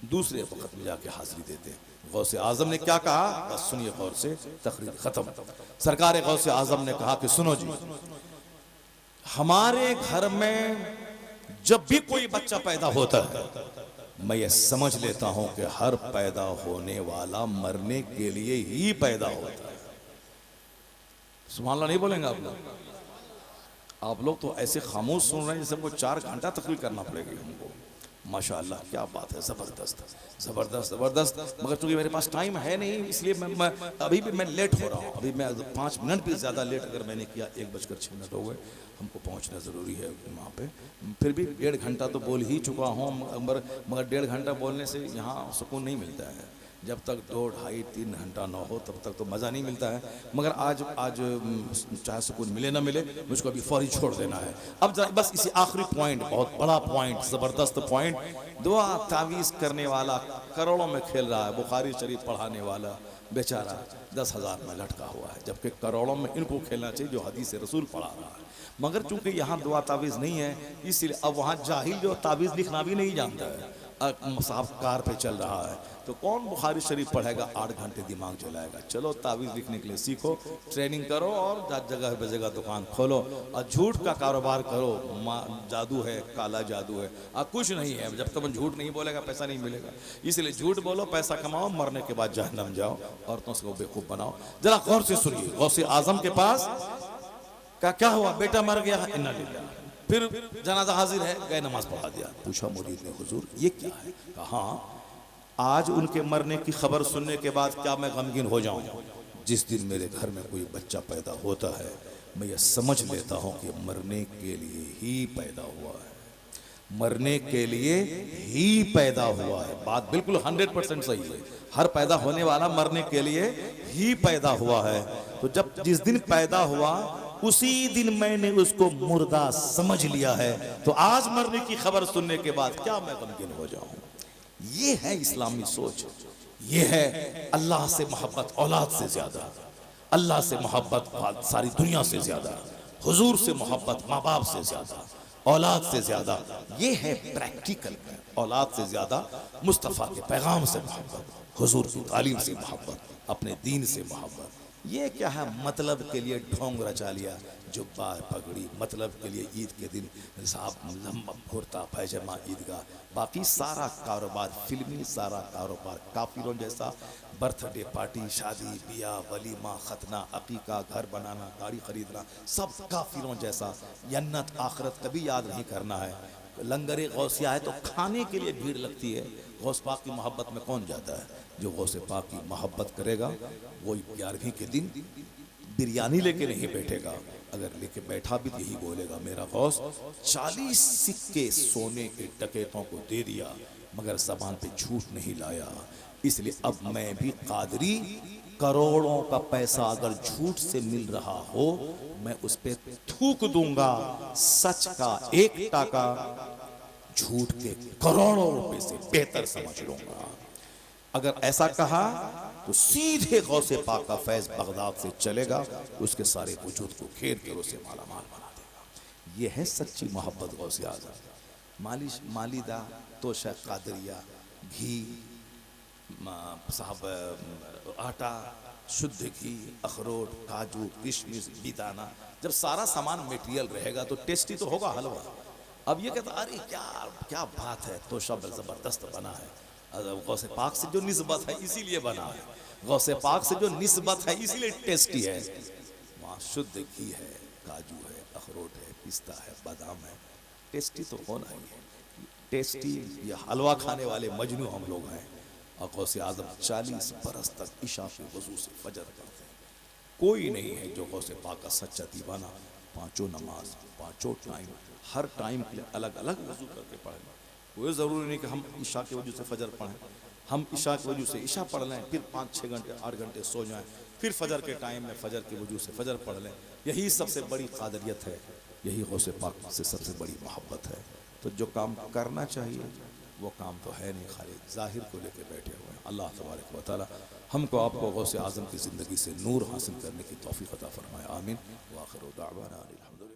दूसरे वक्त में जाके हाजिरी देते हैं। गौसे आजम ने क्या कहा? बस सुनिए गौर से, तकरीर खत्म। सरकार गौसे आजम ने कहा कि सुनो जी, हमारे घर में जब भी कोई बच्चा पैदा होता है, मैं ये समझ लेता हूं कि हर पैदा होने वाला मरने के लिए ही पैदा होता है। सुभान अल्लाह नहीं बोलेंगे आप लोग? आप लोग तो ऐसे खामोश सुन रहे हैं जैसे हमको 4 घंटा तकरीर करना पड़ेगी हमको। माशाअल्लाह, क्या बात है, ज़बरदस्त ज़बरदस्त ज़बरदस्त। मगर चूंकि मेरे पास टाइम है नहीं, इसलिए मैं अभी भी मैं लेट हो रहा हूँ। अभी मैं 5 मिनट भी ज़्यादा लेट अगर मैंने किया, 1:06 हो गए, हमको पहुँचना ज़रूरी है वहाँ पे। फिर भी 1.5 घंटा तो बोल ही चुका हूँ, मगर 1.5 घंटा बोलने से यहाँ सुकून नहीं मिलता है। जब तक 2, 2.5, 3 घंटा ना हो तब तक तो मज़ा नहीं मिलता है। मगर आज चाहे सुकून मिले ना मिले, मुझको अभी फौरी छोड़ देना है। अब बस इसी आखिरी पॉइंट, बहुत बड़ा पॉइंट, ज़बरदस्त पॉइंट। दुआ तावीज़ करने वाला करोड़ों में खेल रहा है, बुखारी शरीफ पढ़ाने वाला बेचारा 10,000 में लटका हुआ है, जबकि करोड़ों में इनको खेलना चाहिए जो हदीस रसूल पढ़ा रहा है। मगर चूंकि यहाँ दुआ तावीज़ नहीं है, इसलिए अब वहाँ जाहिल जो तावीज़ लिखना भी नहीं जानता है, साहब कार पे चल रहा है, तो कौन बुखारी शरीफ पढ़ेगा? 8 घंटे दिमाग चलाएगा। चलो तावीज़ लिखने के लिए सीखो, ट्रेनिंग करो, और जगह बजगह दुकान खोलो, और झूठ का कारोबार करो। जादू है, काला जादू है, कुछ नहीं है। जब तक झूठ नहीं बोलेगा पैसा नहीं मिलेगा। इसलिए झूठ बोलो, पैसा कमाओ, मरने के बाद जहन्नम जाओ, औरतों से बेवकूफ़ बनाओ। जरा गौर से सुनिए, गौसे आजम के पास क्या हुआ? बेटा मर गया, इन्ना लिल्लाह। फिर जनाजा हाजिर है, गए नमाज पढ़ा दिया। पूछा मुरीद ने, हुजूर ये क्या है? कहा, आज उनके मरने की खबर सुनने के बाद क्या मैं गमगीन हो जाऊं? जिस दिन मेरे घर में कोई बच्चा पैदा होता है, मैं ये समझ लेता हूं कि मरने के लिए ही पैदा हुआ है, मरने के लिए ही पैदा हुआ है। बात बिल्कुल 100% सही है। हर पैदा होने वाला मरने के लिए ही पैदा हुआ है। तो जब जिस दिन पैदा हुआ उसी दिन मैंने उसको मुर्दा समझ लिया है, तो आज मरने की खबर सुनने के बाद क्या मैं गमगीन हो जाऊं? ये है इस्लामी सोच, ये है अल्लाह से मोहब्बत औलाद से ज्यादा, अल्लाह से मोहब्बत सारी दुनिया से ज्यादा, हुजूर से मोहब्बत माँ बाप से ज्यादा, औलाद से ज्यादा। ये है प्रैक्टिकल, औलाद से ज्यादा मुस्तफ़ा के पैगाम से मोहब्बत, हुजूर की तालीम से मोहब्बत, अपने दीन से मोहब्बत। ये क्या है? मतलब के लिए ढोंग रचा लिया, जुब्बा पगड़ी, मतलब के लिए ईद के दिन साहब लंबा कुर्ता पैजामा ईदगाह, बाकी सारा कारोबार फिल्मी, सारा कारोबार काफिरों जैसा। बर्थडे पार्टी, शादी ब्याह, वलीमा, खतना, अकीका, घर बनाना, गाड़ी खरीदना, सब काफिरों जैसा। जन्नत आखिरत कभी याद नहीं करना है। लंगरे गौसिया है तो खाने के लिए भीड़ लगती है। गौस पाक की मोहब्बत में कौन जाता है? जो गौसे पाक की मोहब्बत करेगा वो 11वीं के दिन बिरयानी लेके नहीं बैठेगा, अगर लेके बैठा भी तो यही बोलेगा, मेरा गौस 40 सिक्के सोने के डकैतों को दे दिया मगर ज़बान पे झूठ नहीं लाया। इसलिए अब मैं भी कादरी, करोड़ों का पैसा अगर झूठ से मिल रहा हो, मैं उस पे थूक दूंगा। सच का 1 टाका झूठ के करोड़ों रुपए से बेहतर समझ लूंगा। अगर ऐसा कहा तो सीधे गौसे पाक का फैज बगदाद से चलेगा, उसके सारे वजूद को घेर कर उसे माला माल बना देगा। यह है सच्ची मोहब्बत गौसे आज़म। मालिश, मालिदा, तोशा, कादरिया, घी, साहब आटा, शुद्ध घी, अखरोट, काजू, किशमिश, बिदाना, जब सारा सामान मटेरियल रहेगा तो टेस्टी तो होगा हलवा। अब ये कहता अरे क्या क्या बात है, तोशा ज़बरदस्त बना है, गौसे पाक से जो निस्बत है इसीलिए बना है, गौसे पाक से जो निस्बत है इसीलिए टेस्टी है। वहाँ शुद्ध घी है, काजू है, अखरोट है, पिस्ता है, बादाम है, टेस्टी तो होना ही है। टेस्टी, ये हलवा खाने वाले मजनू हम लोग हैं। और गौसे आजम 40 बरस तक इशा के वजू से फजर पढ़ते हैं। कोई नहीं है जो गौसे पाक का सच्चा दीवाना पांचों नमाज, पांचों टाइम, हर टाइम के लिए अलग अलग वजू करके पढ़ें। कोई ज़रूरी नहीं कि हम इशा के वजू से फजर पढ़ें। हम इशा की वजह से इशा पढ़ लें, फिर 5-6 घंटे 8 घंटे सो जाएं, फिर फजर के टाइम में फजर की वजह से फजर पढ़ लें। यही सबसे बड़ी कादरियत है, यही गौसे पाक से सबसे बड़ी मोहब्बत है। तो जो काम करना चाहिए वो काम तो है नहीं, खाली जाहिर को लेकर बैठे हुए हैं। अल्लाह तबारक व तआला हमको आपको गौसे आज़म की ज़िंदगी से नूर हासिल करने की तौफीक अता फरमाए। आमीन। व आखिर दाअवाना अनिल हम्दुलिल्लाह।